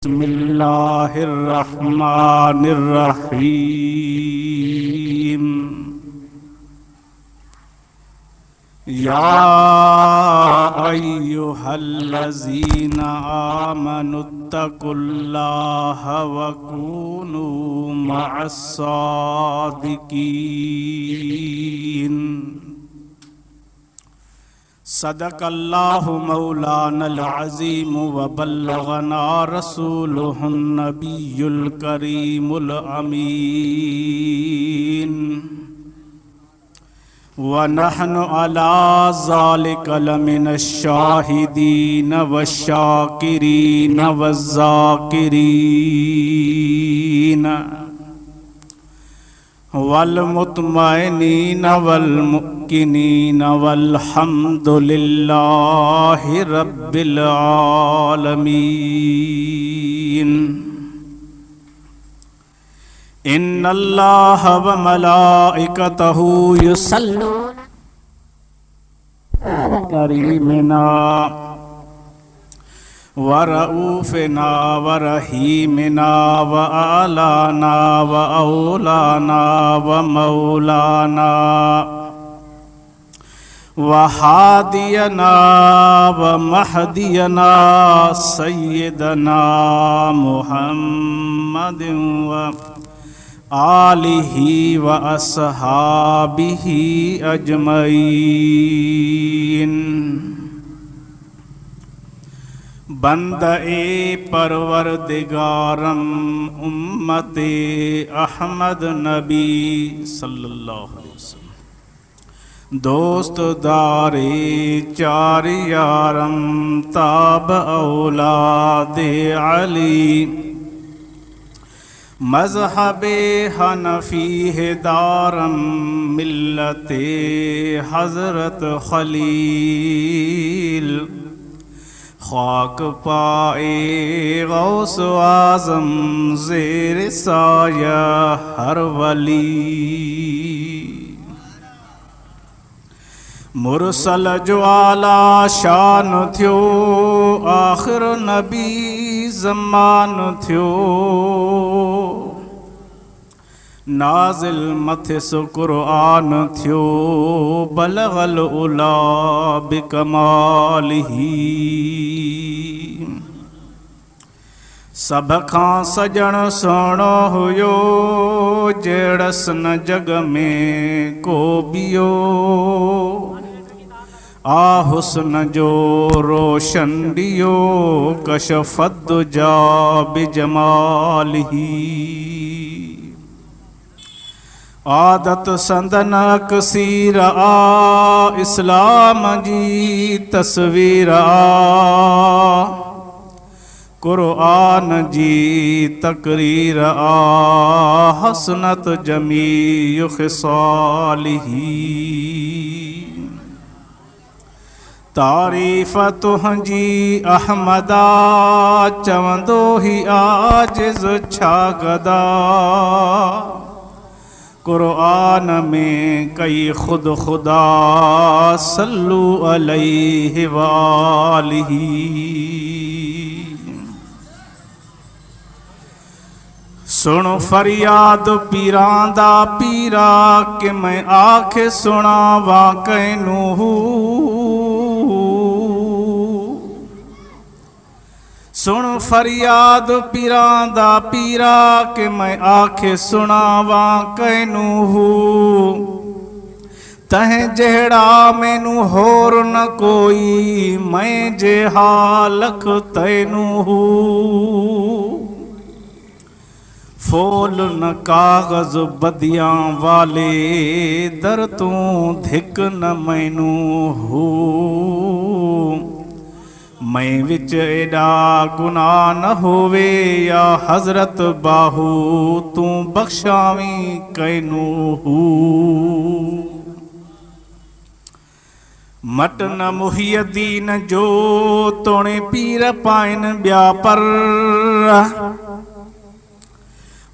बिस्मिल्लाहिर्रहमानिर्रहीम। या अय्युहल्लज़ीना आमनुत्तकुल्लाह वकूनू मअस्सादिकीन। सदक़ल्लाहु मौलानल अज़ीम व बल्लगना रसूलुहुन नबियुल करीमुल अमीन। व नहनु अला ज़ालिका लमिनश शाहिदीन वश्शाकिरीन वज़्ज़ाकिरीन वल मुतमइनीन वल मुक्किनीन वल्हम्दुलिल्लाहि रब्बिल आलमीन। इन्नल्लाह व मलाइकतहु युसल्लूना करीमिना व रऊफ़िना व रहीमिना व आलाना व औलाना व मौलाना व हादियना व महदियना सय्यदना मुहम्मदिन व आलिही व अस्हाबिही अजमईन। बंदे परवरदिगारम उम्मते अहमद नबी सल्लल्लाहु अलैहि वसल्लम। दोस्त दारे चार यारम ताब औलादे अली। मज़हबे हनफी है दारम मिल्लते हज़रत खलील। खाक पाए गौस आज़म ज़ेर साया हर वली। मुरसल ज्वाला शान थियो आखिर नबी ज़मान थियो। नाज़िल मथे सु क़ुरआन थियो बलगल उला बिकमालिही। सभ खां सजण सुहिणो हुयो जहिड़स न जग में को बियो। आ हुस्न जो रोशन दियो कशफ़त दुजा बिजमालिही। आदत संदन अक्सीर आ इस्लाम जी तस्वीर आ। क़ुरआन जी तक़रीर आ हसनत जमीउ ख़िसालिही। तारीफ़ तुंहिंजी अहमदा चवंदो ही आजिज़ छा गदा। क़ुरआन में कई खुद खुदा सल्लू अलैहि वालिही। सुन फरियाद पीरां दा पीरा कि मैं आखे सुनावा कैनू। सुन फरियाद पीरां दा पीरा कि मैं आखे सुनावा कैनू। तहें जहिड़ा मैनू होर न कोई मैं जे हालख तैनू। फूल न कागज़ बदियां वाले दर तू धिक न मैनू हो। मैं विच एडा गुनाह न होवे या हज़रत बाहू तू बख्शावी कैनू हो। मट न मुहियदीन जो तोणे पीर पाइन ब्या पर।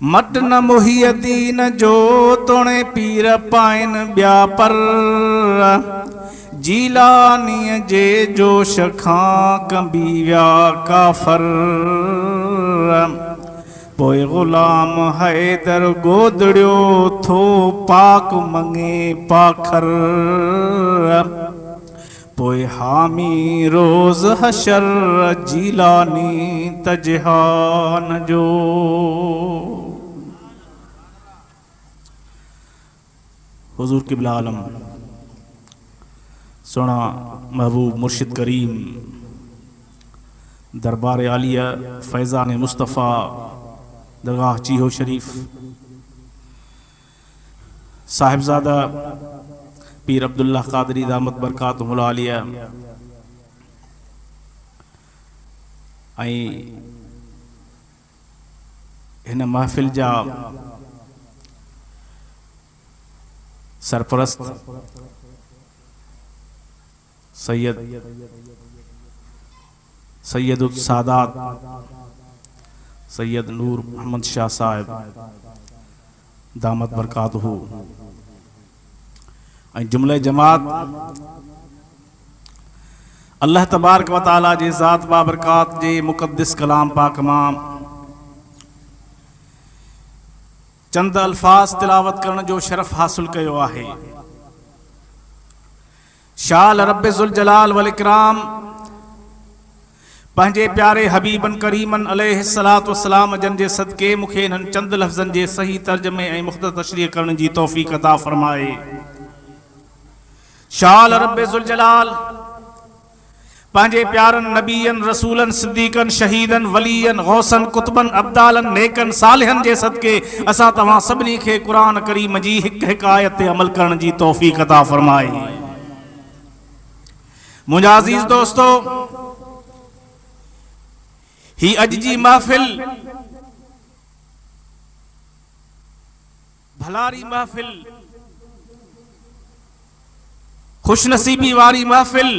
मट न मुहियदीन जो तोणे पीर पाइन ब्या पर। जीलानी जे जोश खां कंबी विया काफ़र। पोइ ग़ुलाम हैदर गोदड़ियो थो पाक मंगे पाखर पोइ हामी रोज़ हशर जीलानी तजहान जो। हुजूर क़िबला आलम सोना महबूब मुर्शिद करीम दरबार आलिया फैज़ान मुस्तफ़ा दरगाह चीहो शरीफ साहिबजादा पीर अब्दुल्ला क़ादरी दामत बरकातुहुल आलिया हिन महफ़िल जा सरपरस्त सैयद सादात सैयद नूर मोहम्मद शाह साहिब दामत बरकातुहू जुमले जमात अल्लाह तबारक व तआला जे ज़ात बाबरकात जे मुक़द्दिस कलाम पाक मां चंद अल्फाज तिलावत करण जो शरफ हासिल कयो आहे। शाल रब्बे ज़ुल जलाल वल इकराम पंहिंजे प्यारे हबीबन करीमन अलैहिस्सलातु वस्सलाम जन जे सदके मूंखे इन्हनि चंद लफ़्ज़नि जे सही तर्जुमे ऐं मुख़्तसर तशरीह करण जी तौफ़ीक़ अता फ़रमाए। शाल रब्बे ज़ुल जलाल पंहिंजे प्यारन नबीयन रसूलन सिद्दीकन शहीदन वलीयन गौसन कुतबन अब्दालन नेकन सालिहन जे सदके असां तव्हां सभिनी खे क़ुरान करीम जी हिक हिक आयत ते अमल करण जी तौफ़ीक़ अता फ़रमाए। मुंहिंजा अज़ीज़ दोस्तो, ही अज जी महफ़िल भलारी महफ़िल खुशनसीबी वारी महफ़िल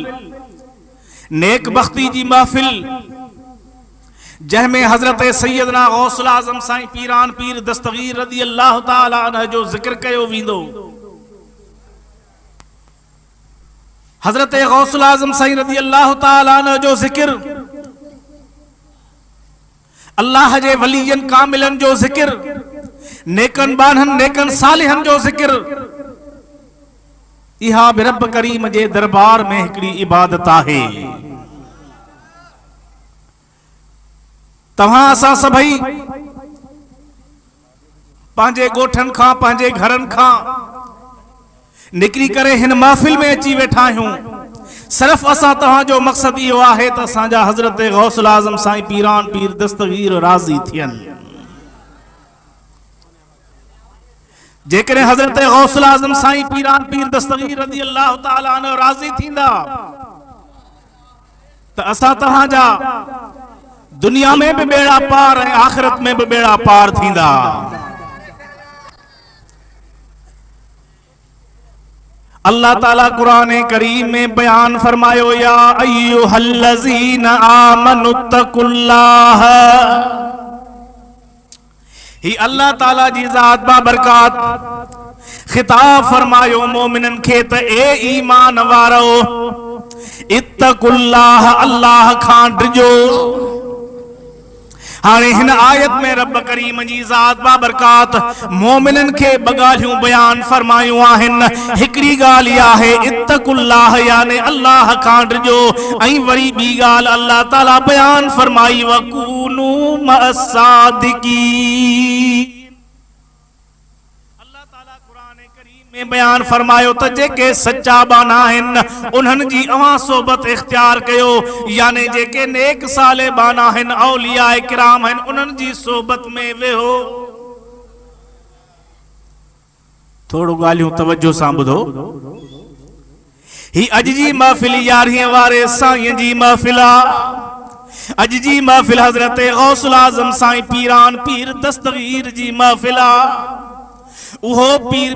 नेक बख्ती जी महफ़िल जंहिंमें हज़रत सैयदना गौसुल आज़म साईं पीरान पीर दस्तगीर रज़ी अल्लाह ताला अन्हु जो ज़िक्र कयो वेंदो। हज़रत गौसुल आज़म साईं रज़ी अल्लाह ताला अन्हु जो ज़िक्र अल्लाह जे वलीयन कामिलन जो ज़िक्र नेकन बानहन नेकन सालिहन जो ज़िक्र इहा बि रब करीम जे दरबार में हिकड़ी इबादत आहे। तव्हां असां सभई पंहिंजे ॻोठनि खां पंहिंजे घरनि खां निकिरी करे हिन महफ़िल में अची वेठा आहियूं। सिर्फ़ असां तव्हांजो मक़सद इहो आहे त असांजा हज़रत गौसुल आज़म साईं पीरान पीर दस्तगीर राज़ी थियनि। जेकॾहिं हज़रत गौसुल आज़म साईं पीरान पीर दस्तगीर रज़ी अल्लाह ताला अन्हु राज़ी थींदा त असां तव्हांजा दुनिया में भी बेड़ा पार ऐं आख़िरत में भी बेड़ा पार थींदा। अल्लाह ताला कुरान करीम में बयान फरमायो या अय्युहल्लज़ीना आमनुत्तकुल्लाह। ही अल्लाह ताला जी ज़ात बाबरकात खिताब फरमायो मोमिनन खे त ए ईमान वारो इत्तकुल्लाह अल्लाह खां डिजो। हाणे हिन आयत में रब करीम जी ज़ात बाबरकात मोमिनन खे ॿ ॻाल्हियूं बयान फरमायूं आहिनि। हिकिड़ी ॻाल्हि आहे इत्तकुल्लाह याने अल्लाह खां डिजो ऐं वरी ॿी ॻाल्हि अल्लाह ताला बयान फरमाई वकूनू मअस्सादिकीन। अल्लाह ताला कुरान करीम में बयान फरमायो त जेके सच्चा बाना आहिनि उन्हनि जी अवां सोबत इख्तियार कयो याने जेके नेक साले बाना आहिनि औलिया किराम आहिनि उन्हनि जी सोबत में वेहो। थोड़ो ॻाल्हियूं तवज्जो सां ॿुधो। ही अॼु जी महफ़िल 11 वारे साईं जी महफ़िल आहे। अॼु जी महफ़िल हज़रत गौसुल आज़म साईं पीरान पीर दस्तगीर जी महफ़िल आहे। उहो पीर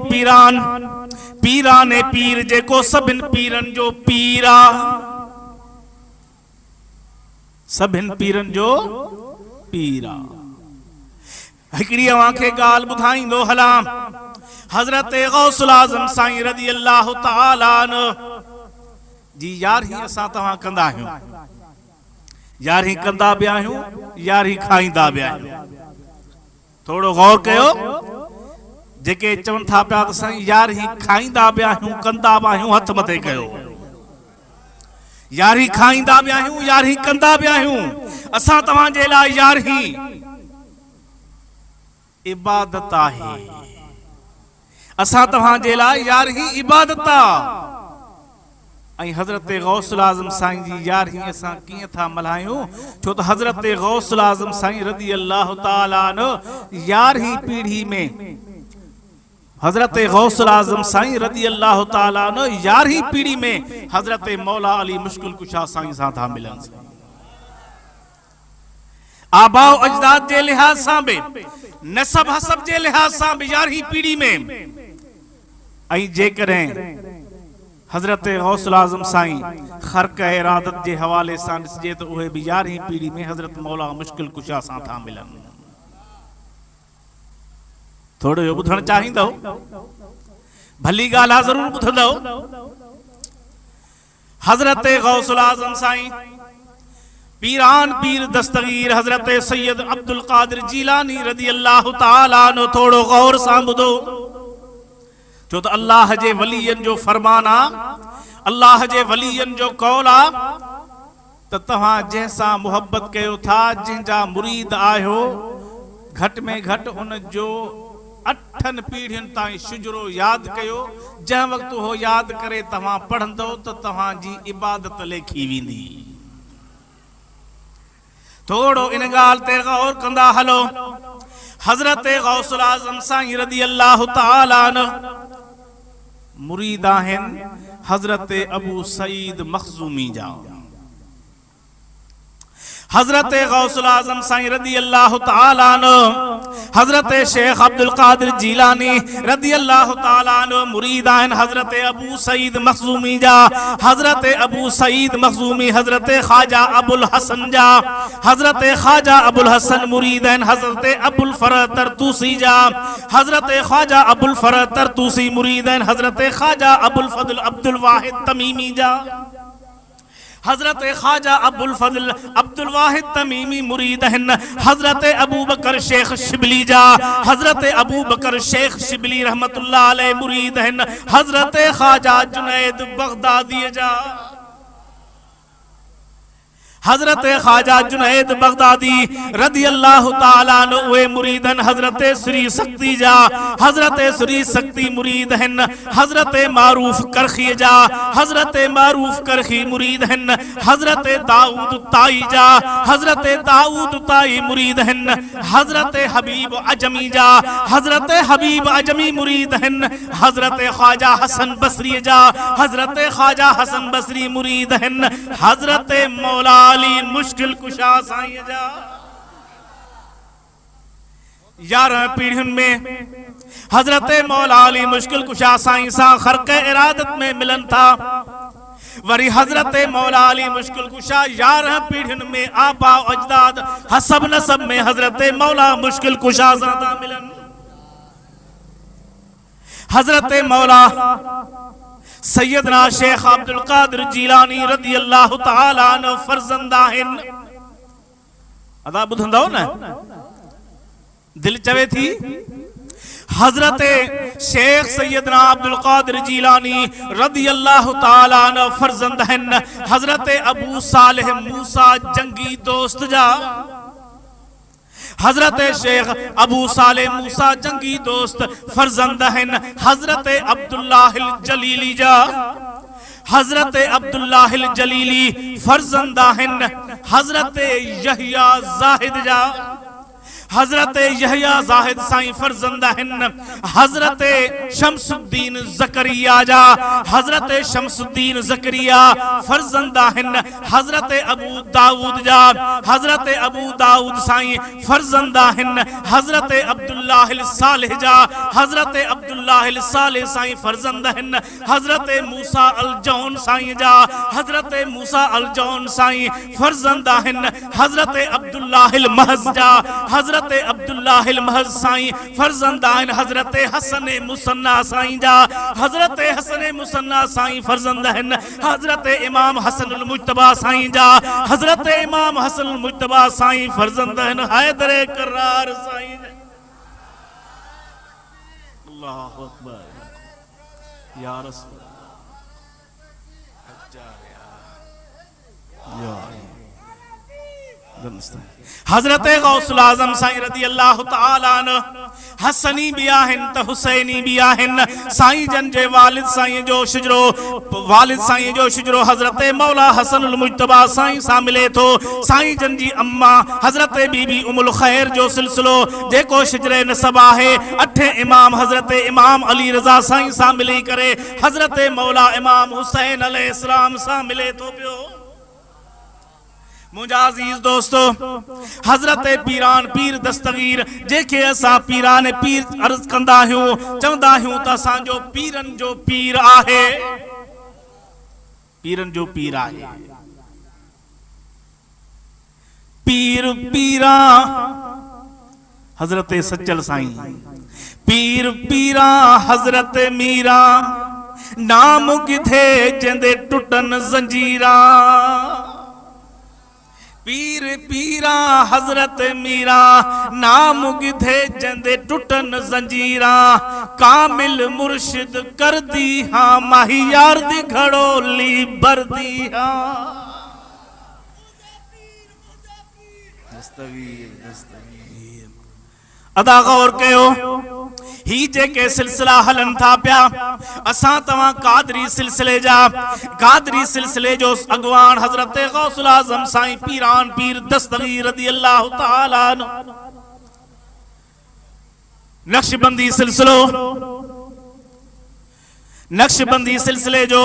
पीराने पीर जेको सभिन पीरन जो पीर आहे। सभिन पीरन जो पीर आहे। हिकिड़ी अवां खे ॻाल्हि ॿुधाईंदो हलां। हज़रत गौसुल आज़म साईं रज़ी अल्लाह ताला अन्हु जी यारही असां तव्हां कंदा आहियूं। यारही कंदा बि आहियूं, यारही खाईंदा बि आहियूं। थोड़ो गौर कयो जेके चवन था पिया त साईं यार ही खाईंदा पिया आहियूं कंदा पिया आहियूं हथ मथे कयो यार ही खाईंदा पिया आहियूं यार ही कंदा पिया आहियूं असां तव्हांजे लाइ यार ही इबादत आहे असां तव्हांजे लाइ यार ही इबादत आहे हजरत गौसुल आज़म साईं जी यार ही असां कीअं था मल्हायूं छो त हजरत गौसुल आज़म साईं रज़ी अल्लाह ताला अन्हु यार ही पीढ़ी में हजरत गौसुल आज़म साईं रज़ी अल्लाह ताला अन्हु यार ही पीढ़ी में हजरत मौला अली मुश्किल कुशा साईं सां था मिलन आबाओ अजदाद जे लिहाज सां बि नसब हसब जे लिहाज सां बि यार ही पीढ़ी में ऐं जेकॾहिं हजरत गौसुल आज़म साईं ख़र्क़ इरादत जे हवाले सां ॾिसजे त उहे बि यार ही पीढ़ी में हजरत मौला मुश्किल कुशा सां था मिलन थोड़ो यो ॿुधण चाहींदव भली ॻाल्हि आहे ज़रूर ॿुधंदव हजरत गौसुल आज़म साईं पीरान पीर दस्तगीर हजरत सैयद अब्दुल कादिर जीलानी रज़ी अल्लाह ताला अन्हु थोड़ो गौर सां ॿुधो छो त अल्लाह जे वलियन जो फरमान आ अल्लाह जे वलियन जो कौल आ त तव्हां जंहिंसां मुहब्बत कयो था जंहिंजा मुरीद आहियो घट में घट उन जो 8 पीढ़ियुनि ताईं शुजरो याद कयो जंहिं वक़्तु उहो याद करे तव्हां पढ़ंदो त तव्हांजी इबादत लेखी वेंदी थोड़ो इन ॻाल्हि ते गौर कंदा हलो हजरत गौसुल आज़म साईं रज़ी अल्लाह ताला अन्हु मुरीद आहिनि हजरत अबू सईद मखज़ूमी जा हजरत गौसुल आज़म साईं रज़ी अल्लाह ताला अन्हु हजरत शेख अब्दुल कादिर जीलानी रज़ी अल्लाह ताला अन्हु मुरीद आहिनि हजरत अबू सईद मखज़ूमी जा हजरत अबू सईद मखज़ूमी हजरत ख्वाजा अबुल हसन जा हजरत ख्वाजा अबुल हसन मुरीद आहिनि हजरत अबुल फरह तरतूसी जा हजरत ख्वाजा अबुल फरह तरतूसी मुरीद आहिनि हजरत ख्वाजा अबुल फजल अब्दुल वाहिद तमीमी जा हजरत ख्वाजा अबुल फजल अब्दुल वाहिद तमीमी मुरीद हैं हजरत अबू बकर शेख शिबली जा हजरत अबू बकर शेख शिबली रहमतुल्लाह अलैह मुरीद हैं हजरत ख्वाजा जुनैद बगदादी जा हजरत ख्वाजा जुनैद बगदादी रज़ी अल्लाह ताला अन्हु उहे मुरीदन हजरत श्री शक्ति जा हजरत श्री शक्ति मुरीद हैं हजरत मारूफ करखी जा हजरत मारूफ करखी मुरीद हैं हजरत दाऊद ताई जा हजरत दाऊद ताई मुरीद हैं हजरत हबीब अजमी जा हजरत हबीब अजमी मुरीद हैं हजरत ख्वाजा हसन बसरी जा हजरत ख्वाजा हसन बसरी मुरीद हैं हजरत मौला अली मुश्किल कुशा साईं जा 11 पीढ़ियुनि में हजरत मौला अली मुश्किल कुशा साईं सां ख़र्क़ इरादत में मिलन था वरी हजरत मौला अली मुश्किल कुशा 11 पीढ़ियुनि में आबा अजदाद हसब नसब में हजरत मौला मुश्किल कुशा सां था मिलन हजरत मौला सैयदना शेख अब्दुल कादिर जीलानी रज़ी अल्लाह ताला अन्हु फर्जंद आहिनि अदा ॿुधंदव न दिल चवे थी हजरत शेख सैयदना अब्दुल कादिर जीलानी रज़ी अल्लाह ताला अन्हु फर्जंद आहिनि हजरत अबू सालिह मूसा जंगी दोस्त जा हजरत शेख अबू सालिह मूसा जंगी दोस्त फर्जंद हैं हजरत अब्दुल्लाह जलीली जा हजरत अब्दुल्लाह जलीली फर्जंद हैं हजरत यहया जाहिद जा हजरत यहया जाहिद साईं फर्जंद हैं हजरत शमसुद्दीन ज़करिया जा हजरत शमसुद्दीन ज़करिया फर्जंद हैं हजरत अबू दाऊद जा हजरत अबू दाऊद साईं फर्जंद हैं हजरत अब्दुल्लाह सालिह जा हजरत अब्दुल्लाह सालिह साईं फर्जंद हैं हजरत मूसा अल जौन साईं जा हजरत मूसा अल जौन साईं फर्जंद हैं हजरत अब्दुल्लाह महज जा हजरत अब्दुल्लाह महज साईं फर्जंद आहिनि हजरत हसन मुसन्ना साईं जा हजरत हसन मुसन्ना साईं फर्जंद आहिनि हजरत इमाम हसन मुज्तबा साईं जा हजरत इमाम हसन मुज्तबा साईं फर्जंद आहिनि हैदर करार साईं अल्लाहु अकबर या रसूल हजरत गौसुल आजम साईं रदी अल्लाह तआला अन्हु हसनी भी आहिन त हुसैनी भी आहिन। साईं जन जे वालिद साईं जो शिजरो हजरत मौला हसनुल मुज्तबा साईं सा मिले थो। साईं जन जी अम्मा हजरत बीबी उमुल खैर जो सिलसिलो जेको शिजरे नसब आहे अठे इमाम हजरत इमाम अली रजा साईं सा मिली करे हजरत मौला इमाम हुसैन अलैहिस्सलाम सा मिले थो पियो। मुझा अजीज दोस्तों हजरत पीरान पीर दस्तगीर जेके असा पीरान पीर अर्ज कंदा हूं चवंदा हूं त असांजो पीरन जो पीर आहे। पीरन जो पीर आहे पीर पीरा हजरत सच्चल साईं पीर पीरा हजरत मीरा नाम किथे जंदे टुटन जंजीरा। पीर पीरा हजरत मीरा नाम गिधे जंदे टुटन जंजीरा। कामिल मुर्शिद कर दी हाँ माही यार दी घड़ोली भर दी हाँ। अदा गौर कयो ही जेके सिलसिला हलन था पिया असा तवा कादरी सिलसिले जो अगवान हजरत गौसुल आजम साईं पीरान पीर दस्तगीर रदी अल्लाह तआला अन्हु नक्शबंदी सिलसिले जो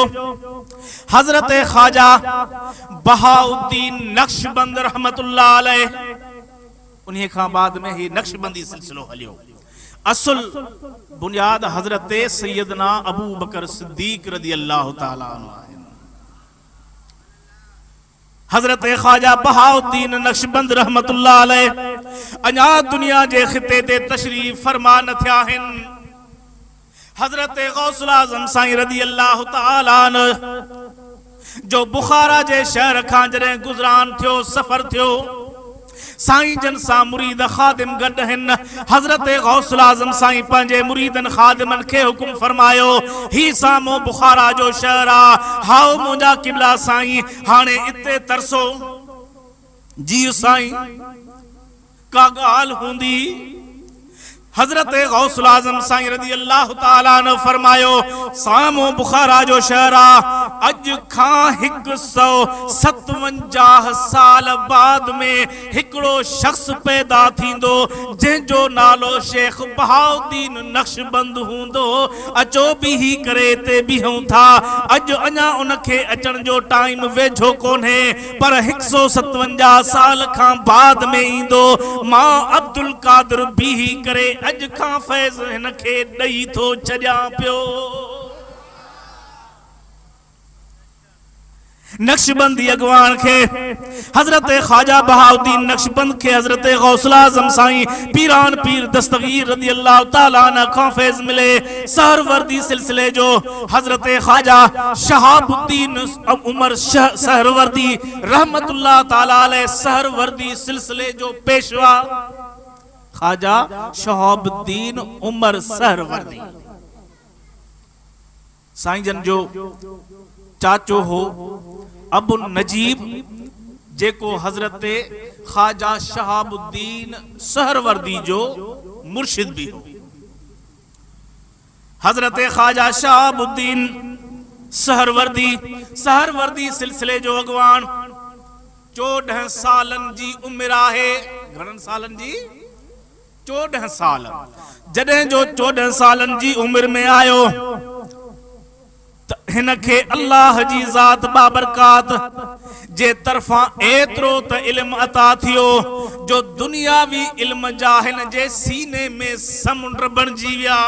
हजरत ख्वाजा बहाउद्दीन नक्शबंद रहमतुल्लाह अलैह उन्हीं खां बाद में ही नक्शबंदी सिलसिलो हलियो। असल बुनियाद हजरत सैयदना अबू बकर सिद्दीक रदी अल्लाह तआला अन्हु। हजरत ख्वाजा बहाउद्दीन नक्शबंद रहमतुल्लाह अलैह अञा दुनिया जे खिते ते तशरीफ फरमा न थिया आहिनि। हजरत गौसुल आजम साईं रदी अल्लाह तआला अन्हु जो बुखारा जे शहर खां जॾहिं गुज़रान थियो सफ़र थियो साईं जन सा मुरीद खादिम गॾु हिन। हजरत गौसुल आजम साईं पंहिंजे मुरीदन खादिमन खे हुकुम फरमायो ही सामो बुखारा जो शहर आ हाओ मुंहिंजा किबला साईं हाणे इते तरसो जी साईं का ॻाल्हि हूंदी। हजरत गौसुल आजम साईं रदी अल्लाह तआला ने फरमायो सामो बुखारा जो शहर आ अज खां 157 साल बाद में हिकड़ो शख्स पैदा थींदो जंहिंजो नालो शेख बहाउद्दीन नक्शबंद हूंदो। अचो बीही करे ते बीहूं था अज अञा उनखे अचण जो टाइम वेझो कोन्हे पर 157 साल खां बाद में ईंदो। मां अब्दुल कादिर बीही करे अज खां फैज़ हिनखे ॾेई थो छॾियां पियो। नक्शबंदी अगवान के हजरत ख्वाजा बहाउद्दीन नक्शबंद के हजरत गौसुल आजम साईं पीरान पीर दस्तगीर रदी अल्लाह तआला अन्हु खां फैज़ मिले। सहरवर्दी सिलसिले जो हजरत ख्वाजा शहाबुद्दीन उमर सहरवर्दी रहमतुल्लाह तआला अलैह सहरवर्दी सिलसिले जो पेशवा ख्वाजा शहाबुद्दीन उमर सहरवर्दी साईं जन जो चाचो हो अबू नजीब जेको हजरत ख्वाजा शहाबुद्दीन सहरवर्दी जो मुर्शिद भी हो। हजरत ख्वाजा शहाबुद्दीन सहरवर्दी सिलसिले जो अगवान 14 सालन जी उम्र आहे। घणन सालन जी 14 साल। जॾहिं जो 14 सालन जी उम्र में आयो हिनखे अल्लाह जी ज़ात बाबरकात जे तरफा एतिरो त इल्म अता थियो जो दुनियावी इल्म जा हिन जे सीने में समुंड बणिजी विया।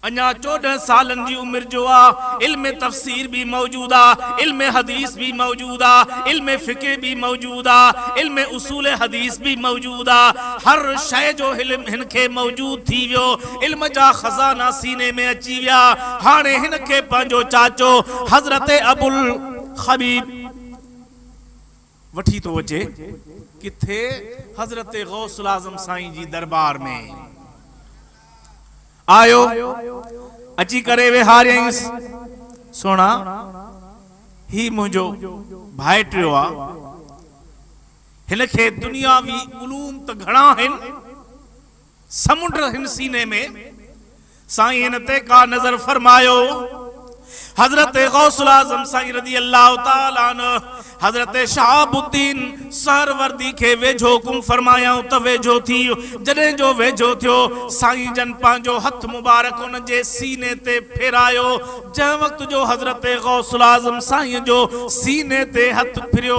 अञा 14 सालन जी उम्र जो आ इल्म तफसीर भी मौजूद आ इल्म हदीस भी मौजूद आ इल्म फिक़ह भी मौजूद आ इल्म उसूल हदीस भी मौजूद आ। हर शय जो इल्म हिनखे मौजूद थी वियो। इल्म जा खजाना सीने में अची विया। हाणे हिनखे पंहिंजो चाचो हजरत अबुल खबीब वठी तो अचे किथे हजरत गौसुल आजम साईं जी दरबार में। आयो अची करे वेहारियंस सोना ही मुझो भाइटियो आ हिनखे दुनियावी उलूम त घणा आहिनि समुंड हिन सीने में साईं हिन ते का नजर फरमायो हजरत गौसुल आज़म साईं रज़ी अल्लाह ताला अन्हु हजरत शहाबुद्दीन सहरवर्दी के वेझो हुकुम फरमाया त वेझो थी जॾहिं जो वेझो थियो साईं जन पंहिंजो हथ मुबारक उन जे सीने ते फेरायो जंहिं वक़्त जो हजरत गौसुल आज़म साईं जो सीने ते हथ फिरियो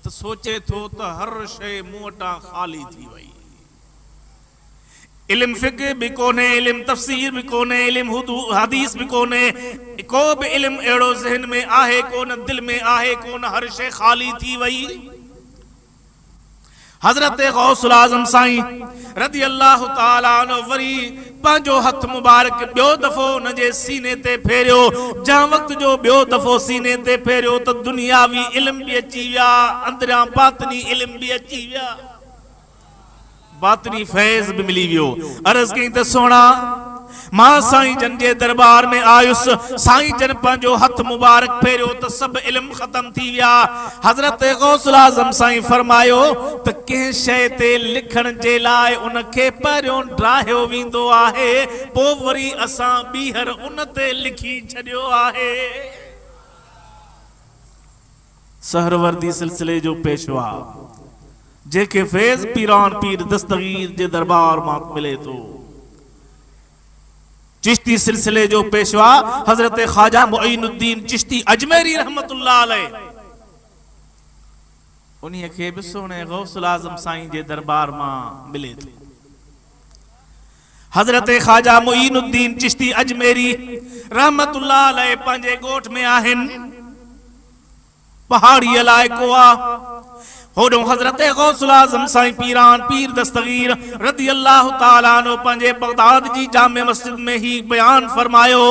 त सोचे थो त हर शइ मूं वटां ख़ाली थी वई इल्म फिक़्ह भी कोने इल्म तफसीर भी कोने इल्म हदीस भी कोने को भी इल्म एड़ो ज़हन में आहे कोन दिल में आहे कोन हर शे खाली थी वई हजरत गौसुल आज़म साईं रज़ी अल्लाह ताला अन्हु वरी पंहिंजो हथ मुबारक ॿियो दफ़ो उन जे सीने ते फेरियो जंहिं वक़्त जो ॿियो दफ़ो सीने ते फेरियो त दुनियावी इल्म भी अची विया अंदरियां बातिनी इल्म भी अची विया बातनी फैज भी मिली वियो अर्ज कई त सोना मां साईं जन जे दरबार में आयुस साईं जन पंहिंजो हथ मुबारक फेरियो त सब इल्म खत्म थी विया हजरत गौसुल आज़म साईं फरमायो त कंहिं शइ ते लिखण जे लाइ उनखे पहिरियों ड्राहियो वेंदो आहे पोइ वरी असां ॿीहर उन ते लिखी छॾियो आहे सहरवर्दी सिलसिले जो पेशवा जेके फैज पीरान पीर दस्तगीर जे दरबार मां मिले तो चिश्ती सिलसिले जो पेशवा हजरत ख्वाजा मुईनुद्दीन चिश्ती अजमेरी रहमतुल्लाह अलैह उन्हीं के भी सोने गौसुल आज़म साईं जे दरबार मां मिले तो हजरत ख्वाजा मुईनुद्दीन चिश्ती अजमेरी रहमतुल्लाह अलैह पंहिंजे गोठ में आहिन पहाड़ी इलाइको आ होडो हजरत गौसुल आज़म साईं पीरान पीर दस्तगीर रज़ी अल्लाह ताला अन्हु पंहिंजे बगदाद जी जामे मस्जिद में ही बयान फरमायो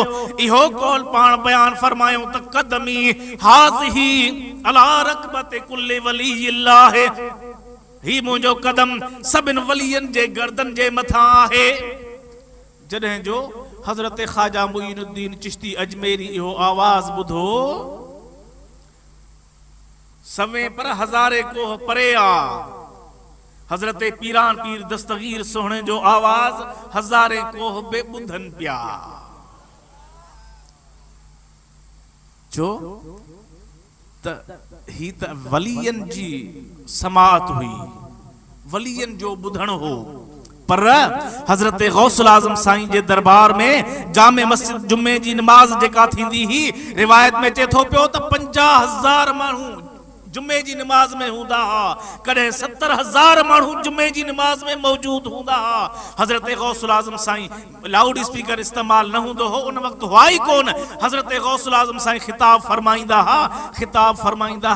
इहो कौल पाण बयान फरमायो त कदमी हाज़िही अला रकबत कुल्ल वलीइल्लाह ही मुंहिंजो कदम सभिन वलियन जे गर्दन जे मथां आहे जॾहिं जो हजरत ख्वाजा मुईनुद्दीन चिश्ती अजमेरी इहो आवाज़ ॿुधो सवे पर हजारे को परे आ हजरत पीरान पीर दस्तगीर सोहणे जो आवाज हजारे को बे ॿुधन पिया जो त ही त वलियन जी समाअत हुई वलियन जो ॿुधण हो पर हजरत गौसुल आज़म साईं जे दरबार में जामे मस्जिद जुम्मे जी नमाज जेका थींदी ही रिवायत में चे थो पियो त 50,000 माण्हू जुम्मे जी नमाज में हूंदा हा कॾहिं 70,000 माण्हू जुम्मे जी नमाज में मौजूद हूंदा हा हजरत गौसुल आज़म साईं लाउड स्पीकर इस्तेमाल न हूंदो हो उन वक्त हुआ ही कोन हजरत गौसुल आज़म साईं खिताब फरमाईंदा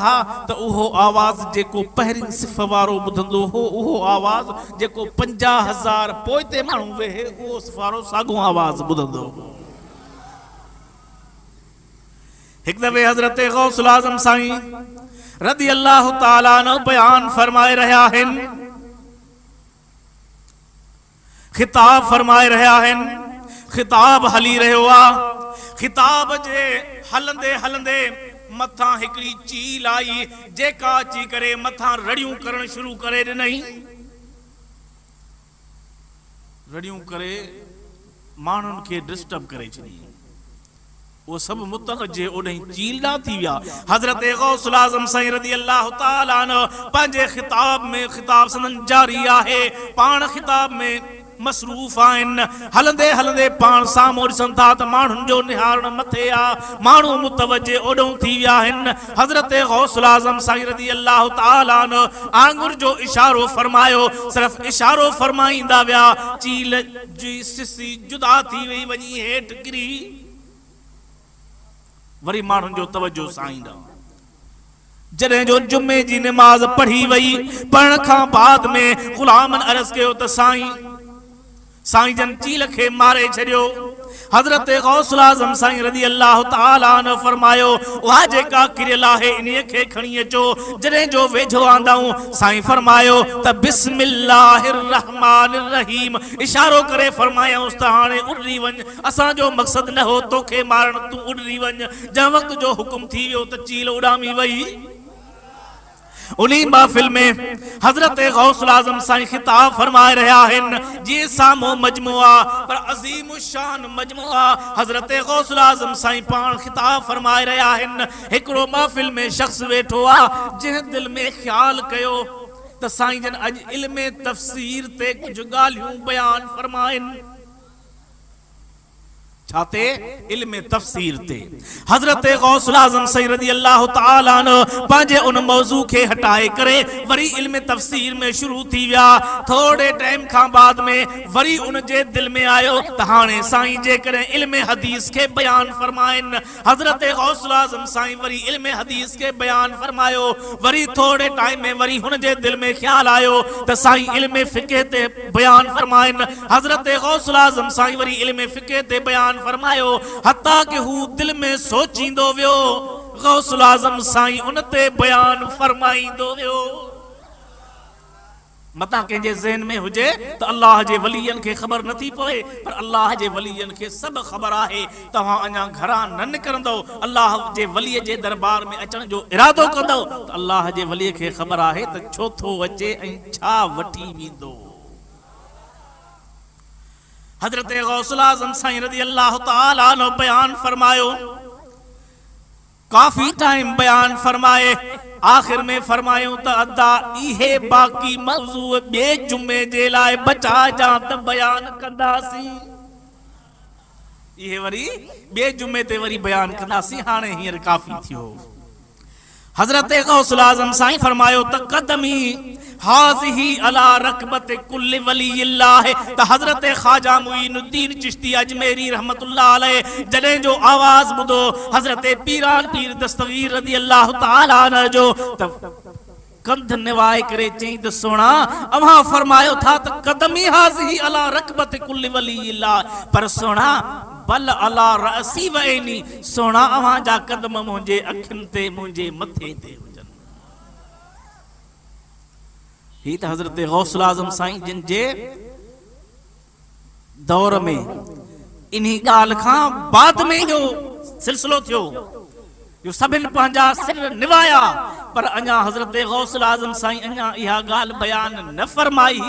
हा त उहो आवाज़ जेको पहिरीं सिफ़ वारो ॿुधंदो हो उहो आवाज़ जेको 50,000 पोइते माण्हू वेहे उहो सिफ़ वारो साॻियो आवाज़ ॿुधंदो हो हिकु दफ़े हजरत गौसुल आज़म साईं रज़ी अल्लाह ताला अन्हु बयान फरमाए रहा आहिनि खिताब फरमाए रहा आहिनि खिताब हली रहियो आहे खिताब जे हलंदे हलंदे मथां हिकड़ी चील आई जेका अची करे मथां रड़ियूं करण शुरू करे ॾिनई रड़ियूं करे माण्हुनि खे डिस्टर्ब करे छॾी वो सब मुतवज्जे ओॾे चील ना थी विया हजरत गौसुल आज़म साईं रज़ी अल्लाह ताला अन्हु पंहिंजे खिताब में खिताब सनन जारी आहे पाण खिताब में मसरूफ आहिनि हलंदे हलंदे पाण साम्हूं ॾिसनि था त माण्हुनि जो निहारण मथे आहे माण्हू मुतवज्जे ओॾो थी विया आहिनि हजरत गौसुल आज़म साईं रज़ी अल्लाह ताला अन्हु आंगुर जो इशारो फरमायो सिर्फ़ इशारो फरमाईंदा विया चील जी सिसी जुदा थी वई वञी हेठि किरी वरी माण्हुनि जो तवज्जो साईं ॾांहुं जॾहिं जो जुम्मे जी नमाज पढ़ी वई पढ़ण खां बाद में गुलामन अर्ज़ कयो त साईं जन चील खे मारे छॾियो हजरत गौसुल आज़म साईं रज़ी अल्लाह ताला अन्हु फरमायो वाह जेका किरियल आहे इन्हीअ खे खणी अचो। जॾहिं जो वेझो आंदाऊं साईं फरमायो त बिस्मिल्लाहिर रहमानिर रहीम इशारो करे फरमायूंसि त हाणे उॾरी वञ। असांजो मक़सद न हो तोखे मारण, तू उॾरी वञ। जंहिं वक़्त जो हुकुम थी वियो त चील उॾामी वई। उन्हीं महफिल में हजरत गौसुल आज़म साईं खिताब फरमाए रहा है जी सामो मजमुआ पर अजीम शान मजमुआ। हजरत गौसुल आज़म साईं पान खिताब फरमाए रहा है। हिकड़ो महफिल में शख्स वेठो आ जंहिं दिल में ख्याल कयो त साईं जन अज इल्म तफसीर ते कुछ ॻाल्हियूं बयान फरमाइन। छाते इल्म तफसीर ते हजरत गौसुल आज़म साईं रज़ी अल्लाह ताला अन्हु पंहिंजे उन मौजू खे हटाए करे वरी इल्म तफसीर में शुरू थी विया। थोड़े टाइम खां बाद में वरी उन जे दिल में आयो त हाणे साईं जेकॾहिं इल्म हदीस के बयान फरमाइन। हजरत गौसुल आज़म साईं वरी इल्म हदीस के बयान फरमायो। वरी थोड़े टाइम में वरी हुन जे दिल में ख्याल आयो त साईं इल्म फिक़ह ते बयान फरमाइन। हजरत गौसुल आज़म साईं वरी इल्म फिक़ह ते बयान फरमायो। हत्ता कि हू दिल में सोचींदो वियो गौसुल आज़म साईं उन ते बयान फरमाईंदो वियो। मता कंहिंजे ज़हन में हुजे त अल्लाह जे वलियन खे ख़बर नथी पवे, पर अल्लाह जे वलियन खे सब ख़बर आहे। तव्हां अञा घरां न निकिरंदो, अल्लाह जे वलीअ जे दरबार में अचण जो इरादो कंदो त अल्लाह जे वलीअ खे ख़बर आहे त छो थो अचे ऐं छा वठी वेंदो। हजरत गौसुल आज़म साईं रज़ी अल्लाह ताला अन्हु बयान फरमायो। काफी टाइम बयान फरमाए आखिर में फरमायूं त अदा इहे बाकी मौजू ॿिए जुमे जे लाइ बचा जा त बयान कंदासीं। इहे वरी ॿिए जुमे ते वरी बयान कंदासीं, हाणे हींअर काफ़ी थियो। हजरत गौसुल आज़म साईं फरमायो त कदमी हाज़िही अला रकबत कुल्ल वलीइल्लाह। त हजरत ख्वाजा मुईनुद्दीन चिश्ती अजमेरी रहमतुल्लाह अलैह जॾहिं जो आवाज ॿुधो हजरत पीरान पीर दस्तगीर रज़ी अल्लाह ताला अन्हु जो त कंध निवाए करे चई त सोना अव्हां फरमायो था त कदमी हाज़िही अला रकबत कुल्ल वलीइल्लाह, पर सोना बल अला रअसी वैनी, सोना अव्हां जा कदम मुंहिंजे अखियुनि ते मुंहिंजे मथे ते हुजनि। ही त हजरत गौसुल आज़म साईं जिन जे दौर में इन्ही ॻाल्हि खां बाद में जो सिलसिलो थियो जो सभिनि पंहिंजा सिर निवाया, पर अञा हजरत गौसुल आज़म साईं अञा इहा ॻाल्हि बयान न फरमाई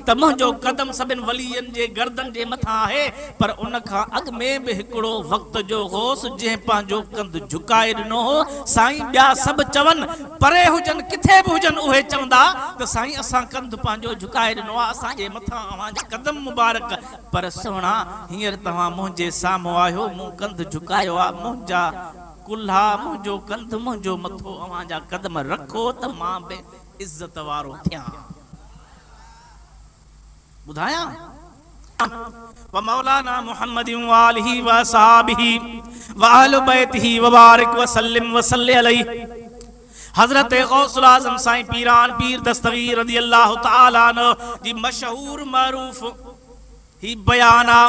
त मुंहिंजो कदम सभिनि वलीयनि जे गर्दन जे मथां आहे। पर उन खां अॻु में बि हिकिड़ो वक़्त जो गौस जंहिं पंहिंजो कंध झुकाए ॾिनो हो। साईं ॿिया सभु चवनि परे हुजनि किथे बि हुजनि उहे चवंदा त साईं असां कंध पंहिंजो झुकाए ॾिनो आहे, असांजे मथां अव्हांजा कदम मुबारक, पर सोना हींअर तव्हां मुंहिंजे साम्हूं आहियो, मूं कंध झुकायो आहे, मुंहिंजा कुल्हा मुंहिंजो कंध मुंहिंजो मथो अव्हांजा कदम रखो त मां बि इज़त वारो थियां। ॿुधायां व मौलाना मुहम्मद व आलिहि व असहाबिहि व अहल बैतिहि व बारिक व सल्लिम व सल्लि अलैहि। हजरत गौसुल आज़म साईं पीरान पीर दस्तगीर रज़ी अल्लाह ताला अन्हु जी मशहूर मरूफ ही बयाना।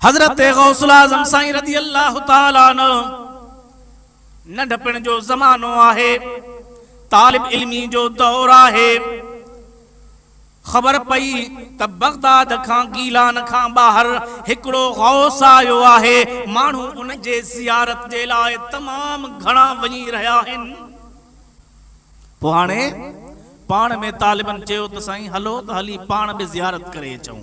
हजरत गौसुल आज़म साईं रज़ी अल्लाह ताला अन्हु नंढपण जो ज़मानो आहे, तालिब इल्मी जो दौर आहे। ख़बर पई त बगदाद खां गीलान खां ॿाहिरि हिकिड़ो गौस आयो आहे। माण्हू उन जे ज़ियारत जे लाइ तमामु घणा वञी रहिया आहिनि। पोइ हाणे पाण में तालिबनि चयो त साईं हलो त हली पाण बि ज़ियारत करे अचूं।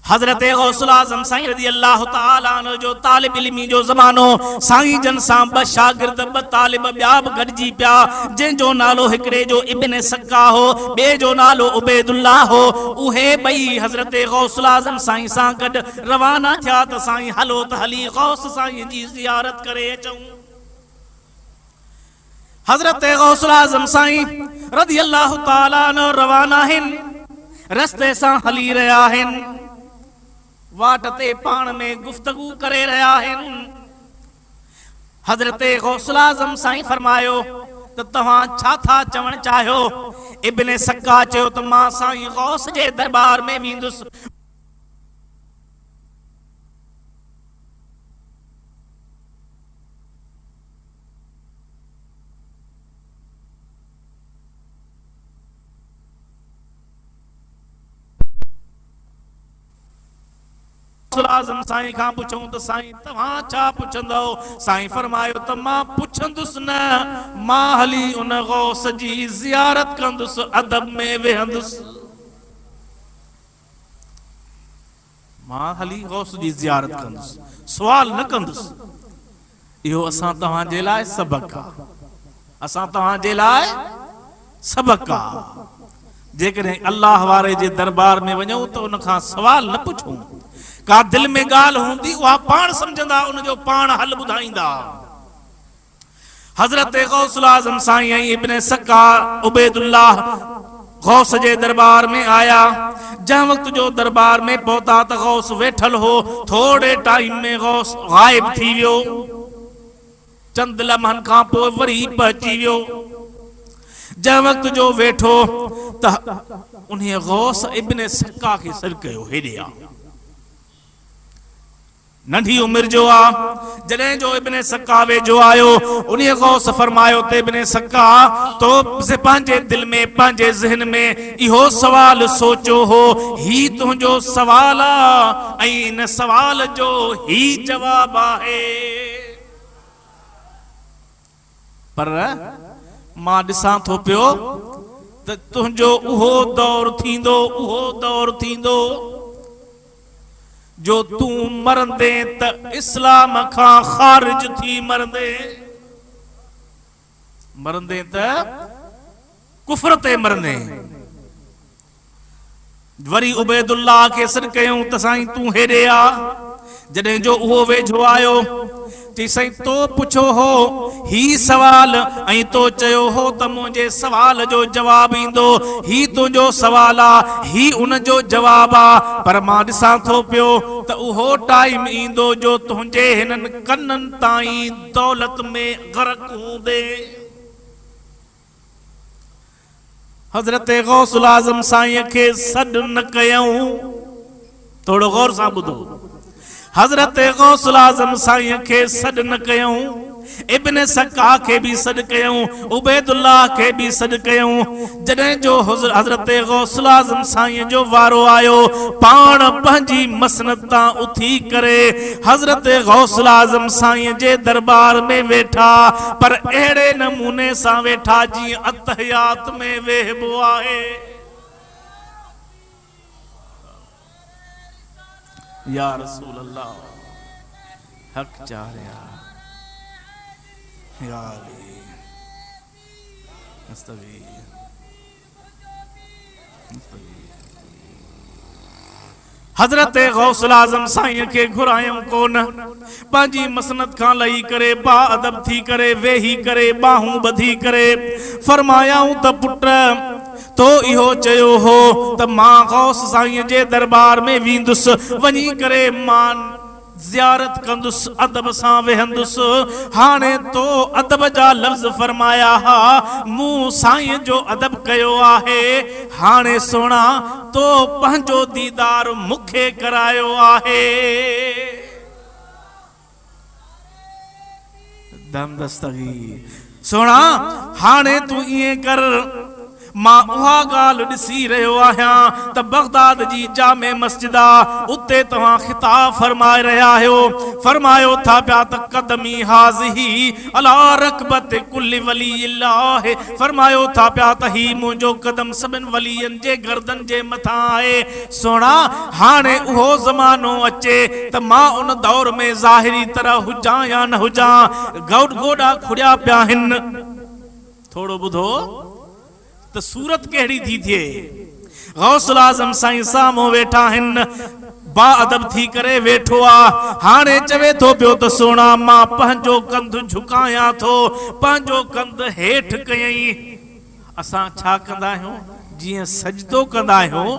हजरत गौसुल आज़म साईं रज़ी अल्लाह ताला अन्हु जो तालिब इल्मी जो ज़मानो, साईं जन सां ॿ शागिर्द ॿ तालिब ॿिया बि गॾिजी पिया, जंहिंजो नालो हिकिड़े जो इब्न सक्का हो, ॿिए जो नालो उबैदुल्लाह हो। उहे ॿई हजरत गौसुल आज़म साईं सां गॾु रवाना थिया त साईं हलो त हली गौस साईं जी ज़ियारत करे अचूं। हजरत गौसुल आज़म साईं रज़ी अल्लाह ताला अन्हु रवाना आहिनि, रस्ते सां हली रहिया आहिनि, वाट ते पाण में गुफ्तगू करे रहिया आहिनि। हजरत गौसुल आज़म साईं फरमायो त त तव्हां छा था चवण चाहियो? इब्ने सक्का चयो त मां साईं गौस जे दरबार में वेंदुसि। आज़म साईं खां पुछूं त साईं तव्हां छा पुछंदो? साईं फरमायो त मां पुछंदुसि न, मां हली उन गौस जी ज़ियारत कंदुसि, अदब में वेहंदुसि। मां हली गौस जी ज़ियारत कंदुसि, सुवाल न कंदुसि। इहो असां तव्हां जे लाइ सबक़ आहे, असां तव्हां जे लाइ सबक़ आहे। जेकॾहिं अल्लाह वारे जे दरबार में वञूं त उन खां सवाल न पुछूं। का दिल में ॻाल्हि हूंदी उहा पाण सम्झंदा, उनजो पाण हल ॿुधाईंदा। हज़रत गौसुल आज़म साईं ऐं इब्ने सक्का उबैदुल्लाह गौस जे दरबार में आया। जंहिं वक़्त जो दरबार में पहुता त गौस वेठल हो। थोड़े टाइम में गौस गायब थी वियो। चंद लम्हनि खां पोइ वरी पहुची वियो। जंहिं वक़्त जो वेठो त उन गौस इब्ने सक्का खे सॾु कयो, हेॾे आ। नंढी उम्र जो आ। जॾहिं जो इब्ने सक्का वेझो आयो, उन गौस फरमायो त इब्ने सक्का तो पंहिंजे दिल में, पंहिंजे ज़हन में इहो सवाल सोचो हो, ही तुंहिंजो सवाल आ ऐं इन सवाल जो ही जवाब आहे। पर मां ॾिसां थो पियो त तुंहिंजो उहो दौर थींदो, उहो दौर थींदो जो तूं मरंदे त इस्लाम खां खारिज थी मरंदे, मरंदे त कुफ्र ते मरंदे। वरी उबैदुल्लाह खे सॾु कयूं त साईं तूं हेॾे आ। जॾहिं जो उहो वेझो आयो, चई साईं तो पुछो हो ही सवाल ऐं तो चयो हो त मुंहिंजे सवाल जो जवाब ईंदो। ही तुंहिंजो सवाल आ, ही उन जो जवाब आ। पर मां ॾिसां थो पियो त उहो टाइम ईंदो जो तुंहिंजे हिननि कननि ताईं दौलत में ग़रक़ हूंदे। हज़रत गौसुल आज़म साईं खे सॾु न कयऊं। थोड़ो गौर सां ॿुधो। हज़रत गौसुल आज़म साईं खे सॾु न कयऊं। इब्ने सक्का खे भी सॾु कयऊं, उबैदुल्लाह खे भी सॾु कयऊं। जॾहिं जो हज़रत गौसुल आज़म साईं जो वारो आयो, पाण पंहिंजी मसनद तां उथी करे हज़रत गौसुल आज़म साईं जे दरबार में वेठा। पर अहिड़े नमूने सां वेठा जीअं अतहियात में वेहबो आहे। या रसूल अल्लाह, हक चारिया या अली मुस्तफी। हज़रत गौसुल आज़म साईं खे घुरायूं कोन। पंहिंजी मसनद खां लही करे बा अदब थी करे वेही करे बाहूं ॿधी करे फरमायाऊं त पुट तो इहो चयो हो त मां गौस साईं जे दरबार में वेंदुसि, वञी करे मां ज़ियारत कंदुसि, अदब सां वेहंदुसि। हाणे तो अदब जा लफ़्ज़ फरमाया हा, मूं साईं जो अदब कयो आहे। हाणे सोना तो पंहिंजो दीदार मूंखे करायो आहे। दम दस्तगी सोना हाणे तू इएं कर, मां उहा ॻाल्हि ॾिसी रहियो आहियां त बगदाद जी जामे मस्जिद आ, उते तव्हां खिताब फरमाए रहिया आहियो। फरमायो था पिया त क़दमी हाज़िही अला रकबत कुल्ल वली अल्लाह। फरमायो था पिया त ही मुंहिंजो कदम सभिनि वलियनि जे गर्दन जे मथां आहे। सोना हाणे उहो ज़मानो अचे त मां उन दौर में ज़ाहिरी तरह हुजां या न हुजां, गोॾा खुड़िया पिया आहिनि। थोड़ो ॿुधो त सूरत कहिड़ी थी थिए। गौसुल आज़म साईं साम्हूं वेठा आहिनि, बा अदब थी करे वेठो आ। हाणे चवे थो पियो त सोना मां पंहिंजो कंधु झुकायां थो, पंहिंजो कंधु हेठि कयईं। असां छा कंदा आहियूं? जीअं सजदो कंदा आहियूं,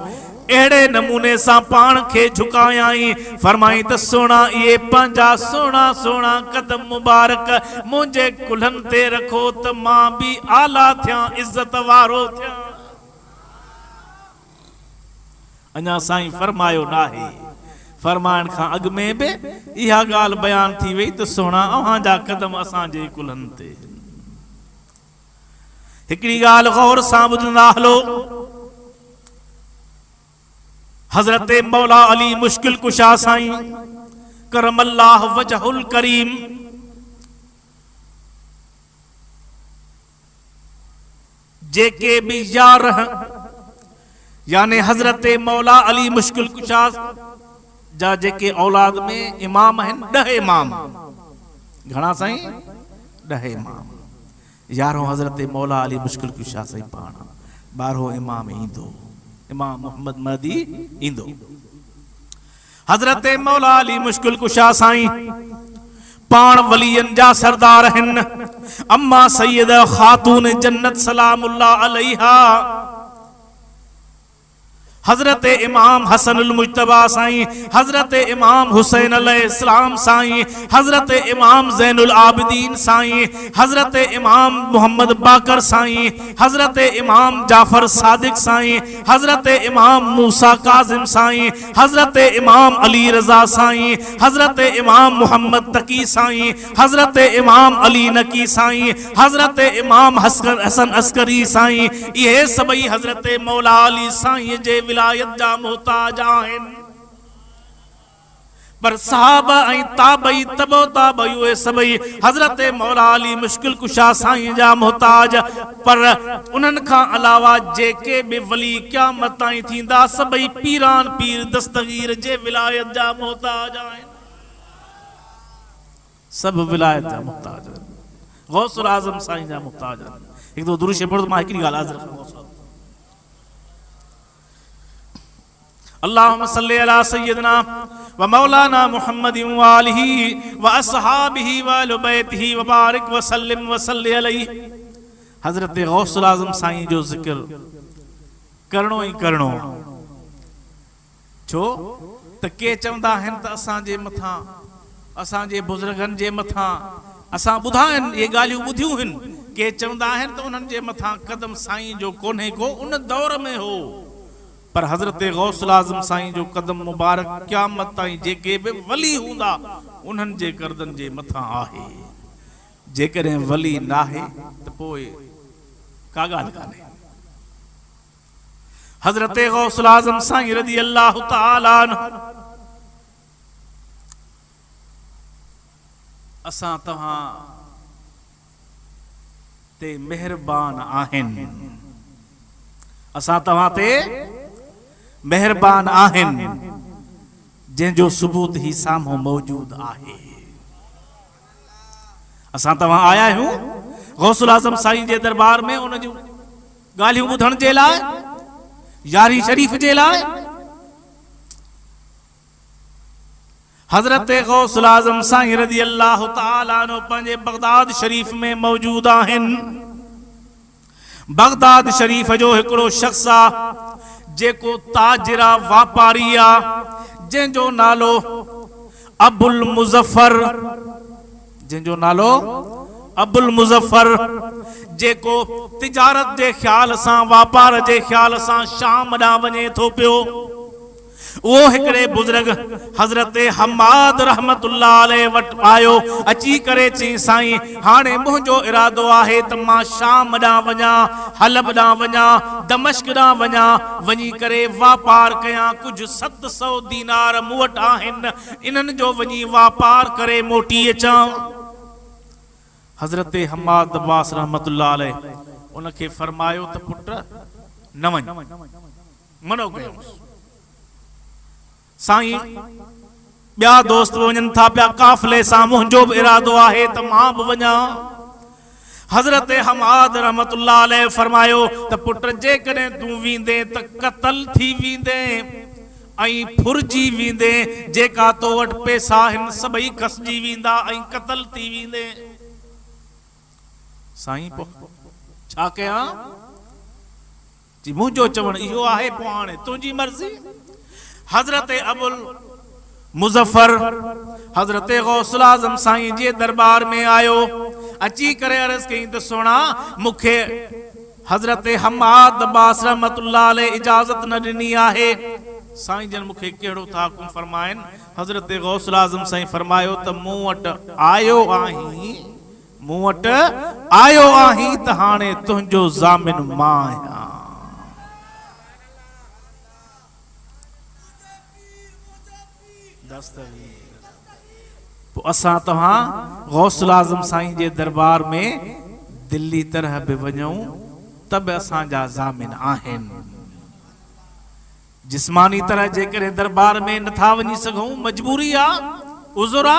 एड़े नमूने सा पान खे झुकायाई फरमाई त सोना ये पंजा सोना सोना कदम मुबारक मुझे कुल्हन ते रखो त मां भी आला थिया इज्जत वारो थिया। अञा साईं फरमायो नाहे, फरमान खां अॻु में बि इहा ॻाल्हि बयान थी वई त सोना अव्हांजा कदम असांजे कुल्हनि ते। हिकिड़ी ॻाल्हि गौर सां ॿुधंदा हलो, हज़रत मौला अली मुश्किल कुशा साईं करमल्लाह वजहुल करीम जेके भी यार यानी हजरत मौला अली मुश्किल कुशा जा जेके औलाद में इमाम हैं 10 इमाम, घणा साईं 10 इमाम, यारों हजरत मौला अली मुश्किल कुशा साईं पाण, 12 इमाम इंदो, इमाम मोहम्मद महदी इंदो। हजरत मौला अली मुश्किल कुशा साईं पाण वलियन जा सरदार हैं। अम्मा सैयद खातून जन्नत सलामुल्लाह अलैहा हजरत इमाम हसनुल मुज्तबा साईं, हजरत इमाम हुसैन अलैहिस्सलाम साईं, हजरत इमाम ज़ैनुल आबिदीन साईं, हजरत इमाम मोहम्मद बाकर साईं, हजरत इमाम जाफर सादिक साईं, हजरत इमाम मूसा काजिम साईं, हजरत इमाम अली रजा साईं, हजरत इमाम मोहम्मद तकी साईं, हजरत इमाम अली नकी साईं, हजरत इमाम हसन अस्करी साईं, ये सभई हजरत मौला अली साईं जे विलायत जा मोहताज आहिनि। पर साहब ऐं ताबई तबो ताबई उहे सभई हजरत मौला अली मुश्किल कुशा साईं जा मोहताज। पर उन्हनि खां अलावा जेके भी वली क़यामत ताईं थींदा सभई पीरान पीर दस्तगीर जे विलायत जा मोहताज आहिनि। सब विलायत जा मोहताज आहिनि, गौसुल आज़म साईं जा मोहताज आहिनि। हिकु दो दुरूद पढ़ो, मां हिकिड़ी ॻाल्हि हाज़िर कंदुसि। अल्लाहुम्मा सल्ली अला सय्यदना व मौलाना मुहम्मदिन व आलिहि व अस्हाबिहि व अहलि बैतिहि व बारिक व सल्लिम व सल्ली अलैहि। हजरत गौसुल आज़म साईं जो जिक्र करणो ही करणो, छो त के चवंदा आहिनि त असांजे मथां असांजे बुज़ुर्गनि जे मथां असां ॿुधा आहिनि, ये ॻाल्हियूं ॿुधियूं आहिनि। के चवंदा आहिनि त उन्हनि जे मथां कदम साईं जो कोन्हे को उन दौर में हो। पर हजरत गौसुल आज़म साईं जो कदम मुबारक क़यामत ताईं जेके भी वली हूंदा उन्हनि जे गर्दन जे मथां आहे। जेकॾहिं वली नाहे त पोइ का ॻाल्हि कान्हे। हजरत गौसुल आज़म साईं रज़ी अल्लाह तआला अन्हु असां तव्हां ते मेहरबान आहिनि, असां तव्हां ते मेहरबान आहिनि, जंहिंजो सबूत ही साम्हूं मौजूद आहे। असां तव्हां आया आहियूं गौसुल आज़म साईं जे दरबार में उन जूं ॻाल्हियूं ॿुधण जे लाइ, यारी शरीफ जे लाइ। हजरत गौसुल आज़म साईं रज़ी अल्लाह तआला अन्हु पंहिंजे बगदाद शरीफ में मौजूद आहिनि। बगदाद शरीफ जो हिकिड़ो शख्स आहे जेको ताजिरा वापारी आ, जंहिंजो नालो अबुल मुज़फ़र, जंहिंजो नालो अबुल मुज़फ़र, जेको तिजारत जे ख्याल सां वापार जे ख्याल सां शाम ॾांहुं वञे थो पियो। वो हिकड़े बुजुर्ग हजरत हम्माद रहमतुल्लाह अलैहि वट आयो, अची करे चई साईं हाणे मुंहिंजो इरादो आहे त मां शाम ॾांहुं वञा, हलब ॾांहुं वञा, दमिश्क ॾांहुं वञा, वञी करे वापार कयां। कुछ 700 दीनार मूं वटि आहिनि, इन्हनि जो वञी वापार करे मोटी अचां। हजरत हम्माद अब्बास रहमतुल्लाह अलैहि उनखे फरमायो त पुट न वञ, मनो कयोसि। साईं ॿिया दोस्त वञनि था पिया काफ़िले सां, मुंहिंजो बि इरादो आहे त मां बि वञा। हजरत हम्माद रहमतुल्लाह अलैहि फरमायो त पुट जेकॾहिं तूं वेंदे त क़त्ल थी वेंदे ऐं फुरजी वेंदे, जेका तो वटि पैसा आहिनि सभई खसिजी वेंदा ऐं क़त्ल थी वेंदे। साईं पोइ छा कयां? जी मुझो चवण इहो आहे, पोइ हाणे तुंहिंजी मर्ज़ी। हज़रत अबुल मुज़फ़र हज़रत गौसुल आज़म साईं जे दरबार में आयो, अची करे अर्ज़ कई त सोना मूंखे हज़रत हम्माद अब्बास रहमतुल्लाह अलैह इजाज़त न ॾिनी आहे। साईं जन मूंखे कहिड़ो था हुकुम फरमाइनि? हज़रत गौसुल आज़म साईं फरमायो त मूं वटि आयो आहीं, मूं वटि आयो आहीं त हाणे तुंहिंजो ज़ामिन मां आहियां। असां तव्हां गौसुल आज़म साईं जे दरबार में दिल्ली तरह बि वञूं त बि असांजा ज़ामिन आहिनि। जिस्मानी तरह जेकॾहिं दरबार में नथा वञी सघूं, मजबूरी आ, उज़ुर आ,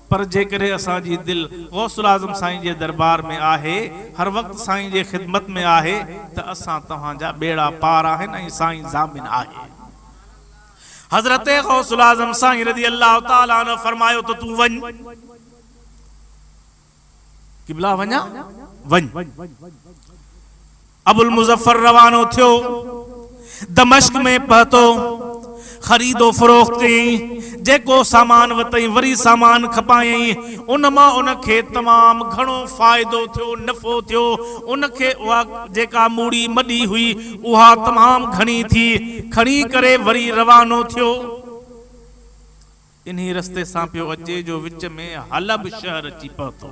पर जेकॾहिं असांजी दिलि गौसुल आज़म साईं जे दरबार में आहे, हर वक़्तु साईं जे ख़िदमत में आहे, त असां तव्हांजा बेड़ा पार आहिनि ऐं साईं ज़ामिन आहे। हज़रत गौसुल आज़म साईं रज़ी अल्लाह ताला अन्हु फरमायो त तूं वञ, क़िबला वञा, वञ। अबुल मुज़फ़र रवानो थियो, दमिश्क में पहुतो, खरीदो फरोख्त कयईं, जेको सामान वतई वरी सामान खपायईं, उन मां उनखे तमाम घणो फ़ाइदो थियो, नफ़ो थियो। उनखे उहा जेका मूड़ी मडी हुई उहा तमाम घणी थी, खणी करे वरी रवानो थियो। इन्ही रस्ते सां पियो अचे जो विच में हलब शहर अची पहुतो।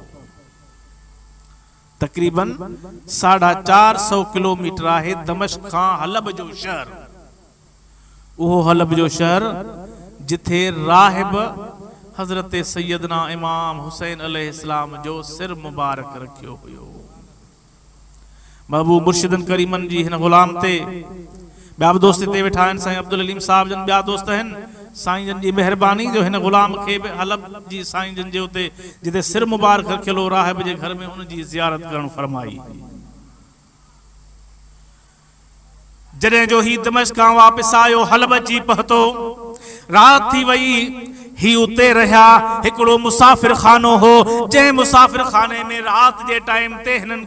तकरीबन 450 किलोमीटर आहे दमिश्क खां हलब जो शहर। उहो हलब जो शहर जिथे राहिब हज़रत सैयदना इमाम हुसैन अलैहिस्सलाम जो सिर मुबारक रखियो हुयो। महबूब मुर्शिदन करीमन जी हिन गुलाम ते ॿिया बि दोस्त ते वेठा आहिनि, साईं अब्दुल अलीम साहब जन ॿिया दोस्त आहिनि। साईं जन जी मेहरबानी जो हिन गुलाम खे बि हलब जी साईं जन जे उते जिते सिर मुबारक रखियल हो राहिब जे घर में, हुन जी ज़ियारत करण फरमाई। जॾहिं जो ही दमिश्क खां वापसि आयो, हलब अची पहुतो, रात थी वई, ही उते रहिया। हिकिड़ो मुसाफ़िर खानो हो, जंहिं मुसाफ़िर खाने में रात जे टाइम ते हिननि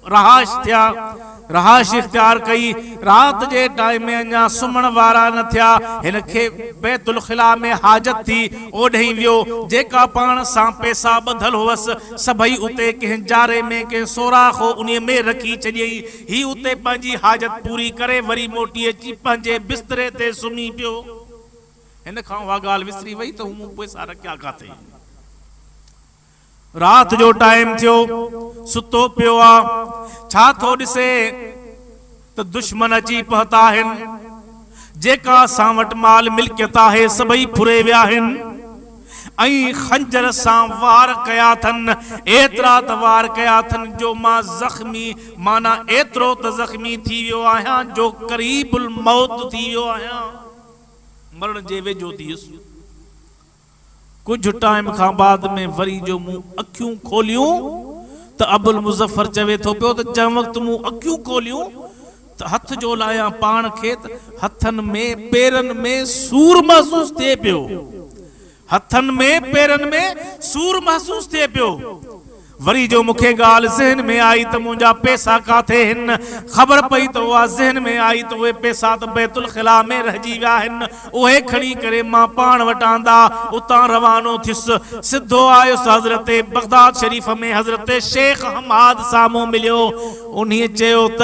रहाश इख्तियार कई। रात जे टाइम में अञा सुम्हण वारा न थिया, हिनखे बैतुल खिला में हाजत थी, ओॾे वियो। जेका पाण सां पैसा ॿधल हुअसि सभई उते कंहिं जारे में कंहिं सोराख हो उन में रखी छॾियई। ही उते पंहिंजी हाजत पूरी करे वरी मोटी अची पंहिंजे बिस्तरे ते सुम्ही पियो। हिन खां उहा ॻाल्हि विसरी वई त मूं पैसा रखिया काथे। रात जो टाइम थियो, सुतो पियो आ, छा थो ॾिसे त दुश्मन अची पहुता आहिनि। जेका असां वटि माल मिल्कियत आहे सभई फुरे विया आहिनि ऐं खंजर सां वार कया अथनि। एतिरा त वार कया अथनि जो मां ज़ख्मी, माना एतिरो त ज़ख्मी थी वियो आहियां जो क़रीबुल मौत थी वियो आहियां, मरण जे वेझो थी वियुसि। कुछ टाइम खां बाद में वरी जो मूं अखियूं खोलियूं त अबुल मुज़फ़र चवे थो पियो त जंहिं वक़्तु मूं अखियूं खोलियूं त हथ जो लायां पाण खे त हथनि में पेरनि में सूर महसूस थिए पियो, हथनि में पेरनि में सूर महसूस थिए पियो। वरी जो मूंखे ॻाल्हि ज़हन में आई त मुंहिंजा पैसा काथे आहिनि, ख़बर पई त उहा ज़हन में आई त उहे पैसा त बैतुल खिला में रहिजी विया आहिनि। उहे खणी करे मां पाण वटांदा उतां रवानो थियुसि। सिधो आयुसि हज़रत बगदाद शरीफ़ में, हज़रत शेख हमाद साम्हूं मिलियो। उन्हीअ चयो त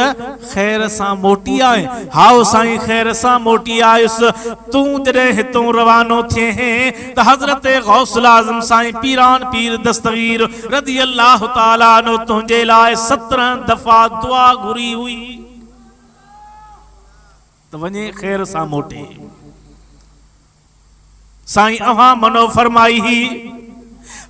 ख़ैर सां मोटी आए? हाओ साईं ख़ैर सां मोटी आयुसि। तूं जॾहिं हितों रवानो थिए त हज़रत गौसुल आज़म साईं पीरान पीर दस्तगीर रज़ी अल्लाह ताला अन्हु तुंहिंजे लाइ 17 दफ़ा दुआ घुरी हुई त वञे ख़ैर सां मोटे। साईं अहां मनो फरमाई ही।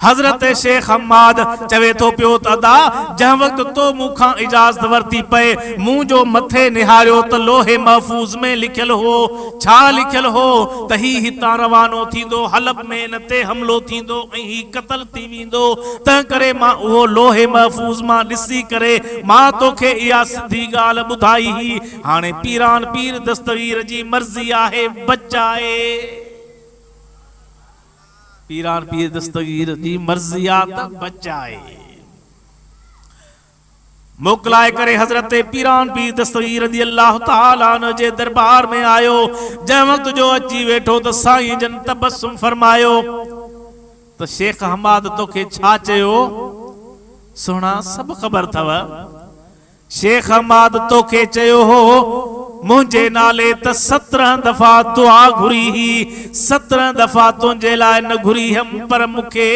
हज़रत शेख हम्माद चवे थो पियो त अदा जंहिं वक़्तु तो मूंखां इजाज़त वरती पए, मूं जो मथे निहारियो त लोहे महफूज़ में लिखियल हो। छा लिखियल हो? त ही हितां रवानो थींदो, हलब में इन ते हमलो थींदो ऐं ही क़त्ल थी वेंदो। तंहिं करे मां उहो लोहे महफूज़ मां ॾिसी करे मां तोखे इहा सिधी ॻाल्हि ॿुधाई ही। हाणे पीरान पीर दस्तगीर जी मर्ज़ी आहे बचाए, पीरान पीर दस्तगीर जी मर्ज़ी आ त बचाए। मोकलाए करे हजरत पीरान पीर दस्तगीर रज़ियल्लाहु ताला अन्हु जे दरबार में आयो। जंहिं वक्त जो अची वेठो त साईं जन तबस्सुम फरमायो त शेख हमाद तोखे छा चयो? सोना सब ख़बर थव। शेख हमाद तोखे चयो हो मुझे नाले त 17 दफा दुआ घुरी ही, 17 दफा तुझे लाए न घुरी हम, पर मुखे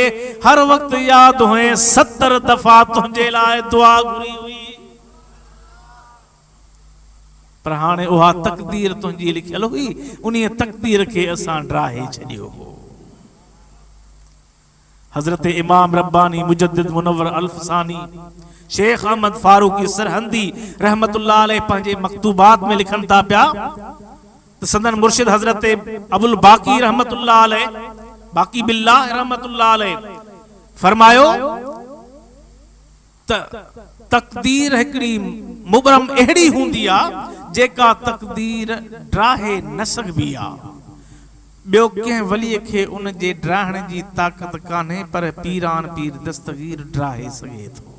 हर वक्त याद हुए 70 दफा तुझे लाए दुआ घुरी हुई। पर हाणे उहा तकदीर तुझी लिखियल हुई, उन तकदीर के असां ड्राहे छड़ियो हो। हजरत इमाम रब्बानी मुजद्दिद मुनव्वर अल्फसानी शेख अहमद फारूकी सरहंदी रहमतुल्लाह अलैह पंहिंजे मकतूबात में लिखन था पिया तो संदन मुर्शिद हजरत अबुल बाकी रहमतुल्लाह अलैह, बाकी बिल्लाह रहमतुल्लाह अलैह फरमायो तकदीर हिकड़ी मुबरम एड़ी हुंदी आ जेका तकदीर ड्राहे न सघबी आ। बियो कंहिं वलीअ खे उन जे ड्राहण जी ताक़त कान्हे, पर पीरान पीर दस्तगीर ड्राहे सघे थो।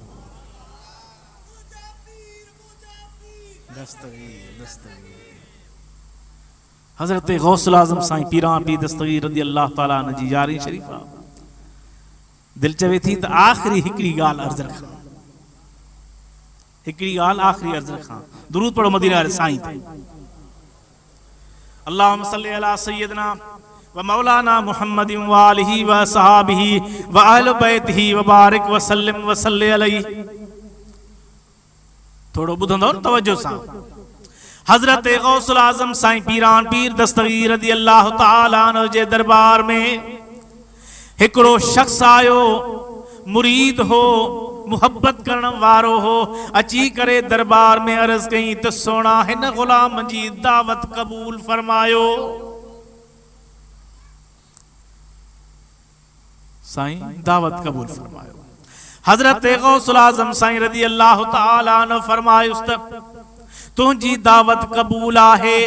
हजरत गौसुल आज़म साईं पीरान पीर दस्तगीर रज़ियल्लाहु ताला अन्हु जी यारी शरीफा दिल चवे थी त आखिरी हिकड़ी गाल अर्ज़ रखां, हिकड़ी गाल आखिरी अर्ज़ रखां। दुरूद पढ़ो मदीना वाले साईं ते। अल्लाहुम्मा सल्ली अला सय्यदना व मौलाना मुहम्मदिन व आलिहि व सहाबिहि व अहले बैतिहि व बारिक व सल्लिम व सल्ली अलैहि। थोड़ो बुधंदो तवज्जो सां। हजरत गौसुल आज़म साईं पीरान पीर दस्तगीर रज़ियल्लाहु ताला अन्हु जे दरबार में हिकड़ो शख्स आयो, मुरीद हो, मुहब्बत करण वारो हो। अची करे दरबार में अर्ज कई त सोना हिन गुलाम जी दावत कबूल फरमायो। साईं दावत कबूल फरमायो। हजरत गौसुल आज़म साईं रज़ियल्लाहु ताला अन्हु फरमायुस त तुझी दावत कबूल आहे,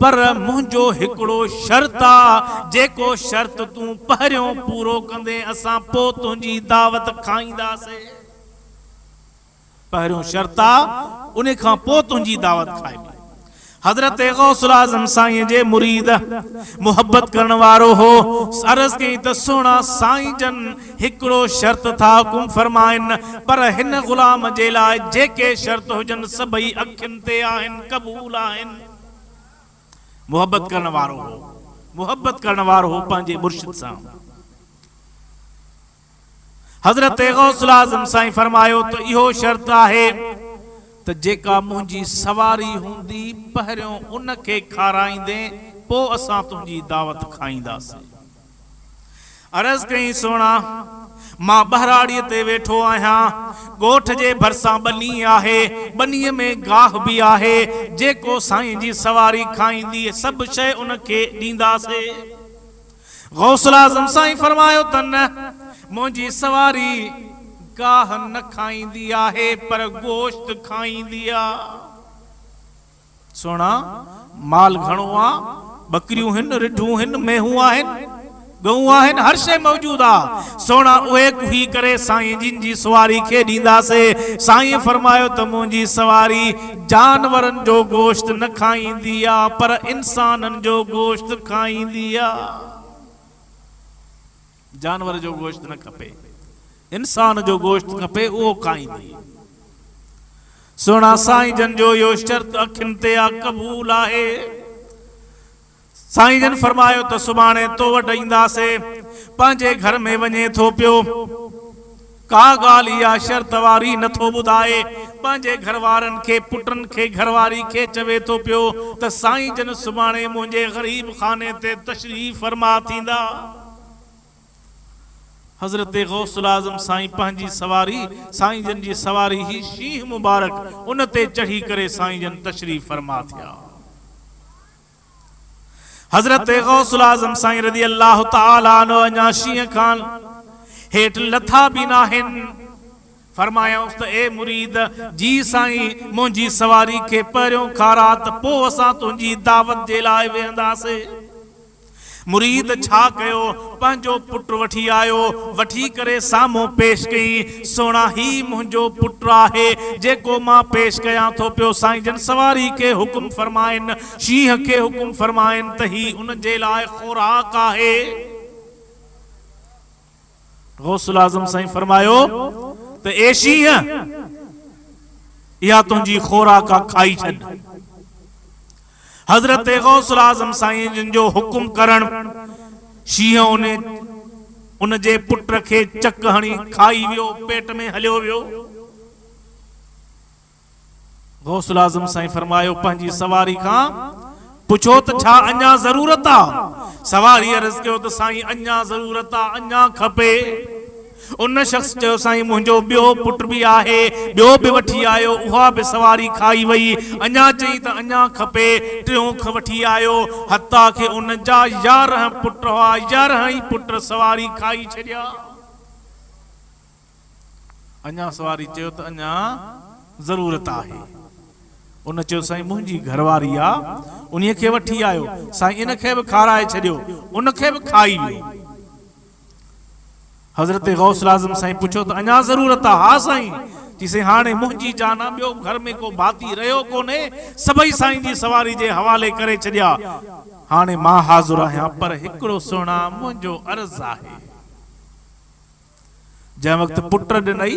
पर मुझो हिकड़ो शर्त आ, जेको शर्त तू पहिरियों पूरो कंदे असां पो तुझी दावत खाईंदासे। पहिरियों शर्त आ, उन खां पो तुझी दावत खाइबी। हजरत गौसुल आज़म साईं जे मुरीद मुहब्बत करण वारो हो। अर्ज़ कई त सोना साईं जन हिकड़ो शर्त था हुकुम फरमाइन, पर हिन गुलाम जे लाइ जेके शर्त हुजन सभई अखिन ते आहिन, कबूल आहिन। मुहब्बत करण वारो हो, मुहब्बत करण वारो हो पंहिंजे मुर्शिद सां। हजरत गौसुल आज़म साईं फरमायो त इहो शर्त आहे त जेका मुंहिंजी सवारी हूंदी पहिरियों उन खे खाराईंदे पो असां तुंहिंजी दावत खाईंदासीं। अर्ज़ कई सोना मां बहराड़ीअ ते वेठो आहियां, ॻोठ जे भरसां बनी आहे, बनीअ में गाह भी आहे, जेको साईं जी सवारी खाईंदी सब शइ उन खे ॾींदासीं। गौसुल आज़म साईं फरमायो त न, मुंहिंजी सवारी गाह न खाईंदी आहे, पर गोश्त खाईंदी आ। सोना माल घणो आ, बकरियूं हिन, रिठूं हिन, मेहूं आहिन, गऊं आहिन, हर शइ मौजूद आ। सोना उहे कुही करे साईं जिन जी सवारी खे ॾींदासे। साईं फरमायो त मुंहिंजी सवारी जानवरनि जो गोश्त न खाईंदी आ, पर इंसाननि जो गोश्त खाईंदी आ। जानवर जो गोश्त न खपे, इंसान जो गोश्त खपे, उहो खाईंदी। सोना साईं जन जो यो शर्त अखिन ते आ, कबूल आहे। साईं जन फरमायो त सुभाणे तो वटि ईंदासे। पंहिंजे घर में वञे थो पियो, का ॻाल्हि इहा शर्त वारी नथो ॿुधाए। पंहिंजे घर वारनि खे, पुटनि खे, घरवारी खे चवे थो पियो त साईं जन सुभाणे मुंहिंजे ग़रीब खाने ते तशरीफ़ फरमा थींदा। हजरत गौसुल आज़म साईं पंहिंजी सवारी, साईं जन जी सवारी ही शीह मुबारक उन ते चढ़ी करे साईं जन तशरीफ़ फरमा थिया। हजरत गौसुल आज़म साईं रज़ियल्लाहु ताला अन्हु अञा शीह खान हेठ लथा भी नाहिन। फरमायाऊंसि त ए मुरीद जी साईं मुंहिंजी सवारी खे पहिरियों खारा त पोइ असां तुंहिंजी दावत जे लाइ वेहंदासीं। मुरीद छा कयो पंहिंजो पुटु वठी आयो वठी करे साम्हूं पेश कई सोना ही मुंहिंजो पुटु आहे जेको मां पेश कयां थो पियो साईं जन सवारी के हुकुम फरमाइनि शींहं खे हुकुम फरमाइनि त ही उन जे लाइ खुराक आहे गौसुल आज़म साईं फरमायो त ए शींहं इहा तुंहिंजी खुराक खाई छॾ हजरत गौसुल आज़म साईं जिन जो हुकुम करण शींहं उन जे पुट खे चक हणी खाई वियो पेट में हलियो वियो गौसुल आज़म साईं फरमायो पंहिंजी सवारी खां पुछो त छा अञा ज़रूरत आहे सवारी अर्ज़ कयो त साईं अञा ज़रूरत आहे अञा खपे उन शख्स चयो साईं मुंहिंजो ॿियो पुट बि आहे ॿियो बि वठी आयो उहा बि सवारी खाई वई अञा चई त अञा खपे टियों वठी आयो हता खे उन जा 11 पुट हुआ 11 ई पुट सवारी खाई छॾिया अञा सवारी चयो त अञा ज़रूरत आहे उन चयो साईं मुंहिंजी घरवारी आहे उन खे वठी आयो साईं इन खे बि खाराए छॾियो उन खे बि खाई वियो हजरत गौसुल आज़म साईं पुछो त अञा ज़रूरत आहे हा साईं चईं हाणे मुंहिंजी जान ॿियो घर में को भाती रहियो कोन्हे सभई साईं जी सवारी जे हवाले करे छॾिया हाणे मां हाज़ुर आहियां पर हिकिड़ो सोना मुंहिंजो अर्ज़ आहे जंहिं वक़्तु पुट ॾिनई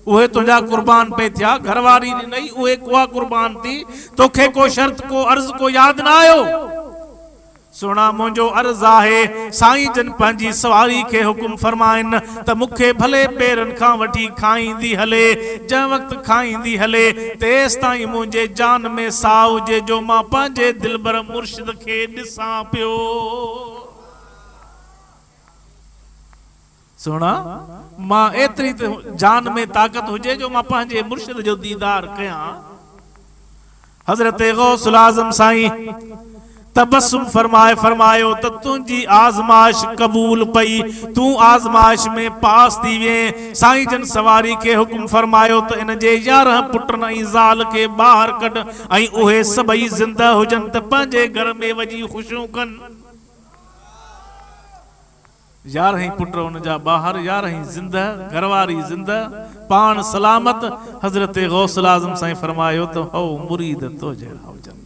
उहे तुंहिंजा कुर्बान पे थिया घरवारी ॾिनई उहे कुआ कुर्बान थी तोखे को शर्त को अर्ज़ को यादि न आयो सोना मुंहिंजो अर्ज़ आहे साईं जन पंहिंजी सवारी खे हुकुम फरमाइनि त मूंखे भले पेरनि खां वठी खाईंदी हले जंहिं वक़्तु खाईंदी हले तेसि ताईं मुंहिंजे जान में साह हुजे जो मां पंहिंजे दिलबर मुर्शिद खे ॾिसां पियो सोना मां एतिरी जान में ताक़त हुजे जो मां पंहिंजे मुर्शिद जो दीदार कयां हज़रत गौसुल आज़म साईं तबस्सुम फरमायो त तुंहिंजी आज़माइश क़बूल पई तूं आज़माइश में पास थी वे साईं जन सवारी खे हुकुम फरमायो त इन जे 11 पुटनि ऐं ज़ाल खे ॿाहिरि कढ ऐं उहे सभई ज़िंदा हुजनि त पंहिंजे घर में वञी ख़ुशियूं कनि 11 पुट उन जा ॿाहिरि 11 ज़िंदा घरवारी ज़िंदा पाण सलामत हज़रत गौसुल आज़म साईं फरमायो त हो मुरीद तो जहिड़ा हुजनि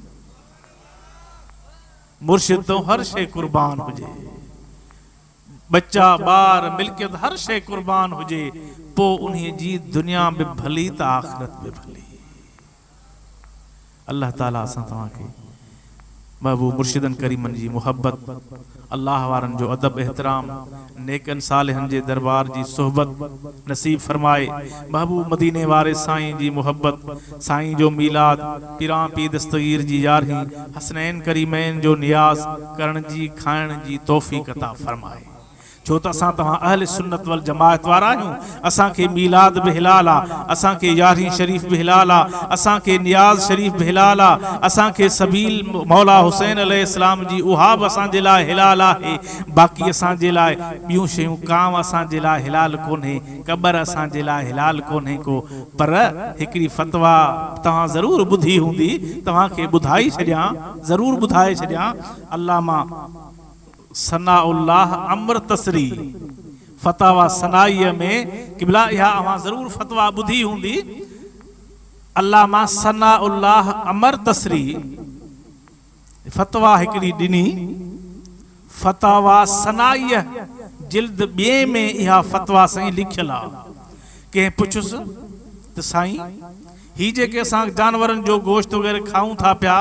मुर्शिद तो हर शे कुर्बान हुजे बच्चा बार मिल्कियत हर शे कुर्बान हुजे पो उन्हीं जी दुनिया में भली त आखिरत में भली अल्लाह ताला असां तव्हांखे महबूब मुर्शिदन करीमन जी मोहब्बत अल्लाह वारन जो अदब एहतराम नेकन सालिहन जे दरबार जी सोहबत नसीब फरमाए महबूब मदीने वारे साईं जी मोहब्बत साईं जो मीलाद पिरां पी दस्तगीर जी यारही हसनैन करीमैन जो नियाज करण जी खाइण जी तौफीक अता फरमाए छो त असां तव्हां अहल सुन्नत वल जमाअत वारा आहियूं असांखे मीलाद बि हिलाल आहे असांखे यारहीं शरीफ बि हिलाल आहे असांखे नियाज़ शरीफ बि हिलाल आहे असांखे सबील मौला हुसैन अलैहिस्सलाम जी उहा बि असांजे लाइ हिलाल आहे बाक़ी असांजे लाइ ॿियूं शयूं कांव असांजे लाइ हिलाल कोन्हे क़बर असांजे लाइ हिलाल कोन्हे को पर हिकिड़ी फतवा तव्हां ज़रूरु ॿुधी हूंदी तव्हांखे ॿुधाई छॾियां ज़रूरु ॿुधाए छॾियां अल्लामा सनाउल्लाह अमृतसरी फतावा सनाईअ में किबला इहा अवां ज़रूर फतवा ॿुधी हूंदी अल्लामा सनाउल्लाह अमृतसरी फतवा हिकिड़ी ॾिनी फतावा सनाईअ जिल्द 2 में इहा फतवा साईं लिखियल आहे कंहिं पुछुसि त साईं ही जेके असां जानवरनि जो गोश्त वग़ैरह खाऊं था पिया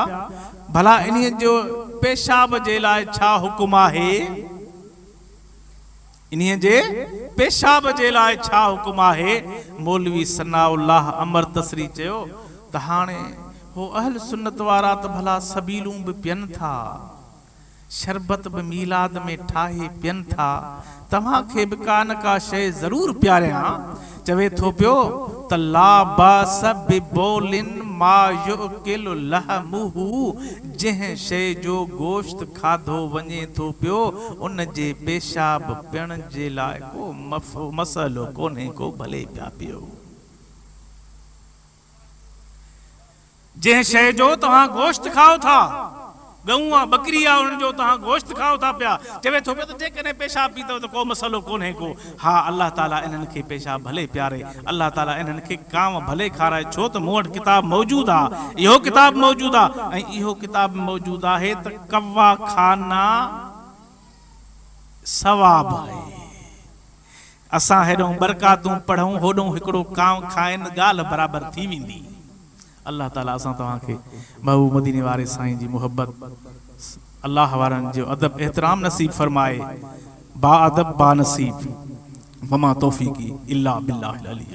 भला इन्हीअ जो पेशाब जे लाइ छा हुकुम आहे इन्हीअ जे पेशाब जे लाइ छा हुकुम आहे मौलवी सनाउल्लाह अमृतसरी चयो त हाणे हो अहल सुन्नत वारा त भला सबीलूं बि पियनि था शरबत बि मीलाद में ठाहे पियनि था तव्हांखे बि का न का शइ ज़रूरु पियारियां चवे थो पियो त ला बास बिबौलिन मा युकिलु लहमुहु जंहिं शइ जो गोश्त खाधो वञे थो पियो उन जे पेशाब पियण जे लाइ को मसइलो कोन्हे को भले पिया पियो जंहिं शइ जो तव्हां गोश्त खाओ था गऊं आहे बकरी आहे उन्हनि जो तव्हां गोश्त खाओ था पिया चवे थो पियो त जेकॾहिं पेशाब पीतो त को मसलो कोन्हे को हा अल्लाह ताला इन्हनि खे पेशाब भले प्यारे अल्लाह ताला इन्हनि खे कांव भले खाराए छो त मूं वटि किताब मौजूदु आहे इहो किताब मौजूदु आहे ऐं इहो किताब मौजूदु आहे त कव्वा खाना सवाब आहे असां हेॾो बरकातूं पढ़ूं होॾो हिकिड़ो कांव खाइनि ॻाल्हि बराबरि थी वेंदी अल्लाह ताला असां तव्हांखे महबूब मदीने वारे साईं जी मोहब्बत अल्लाह वारनि जो अदब एहतराम नसीब फरमाए बा अदब बा नसीब वमा तौफीकी इल्ला बिल्लाहिल अली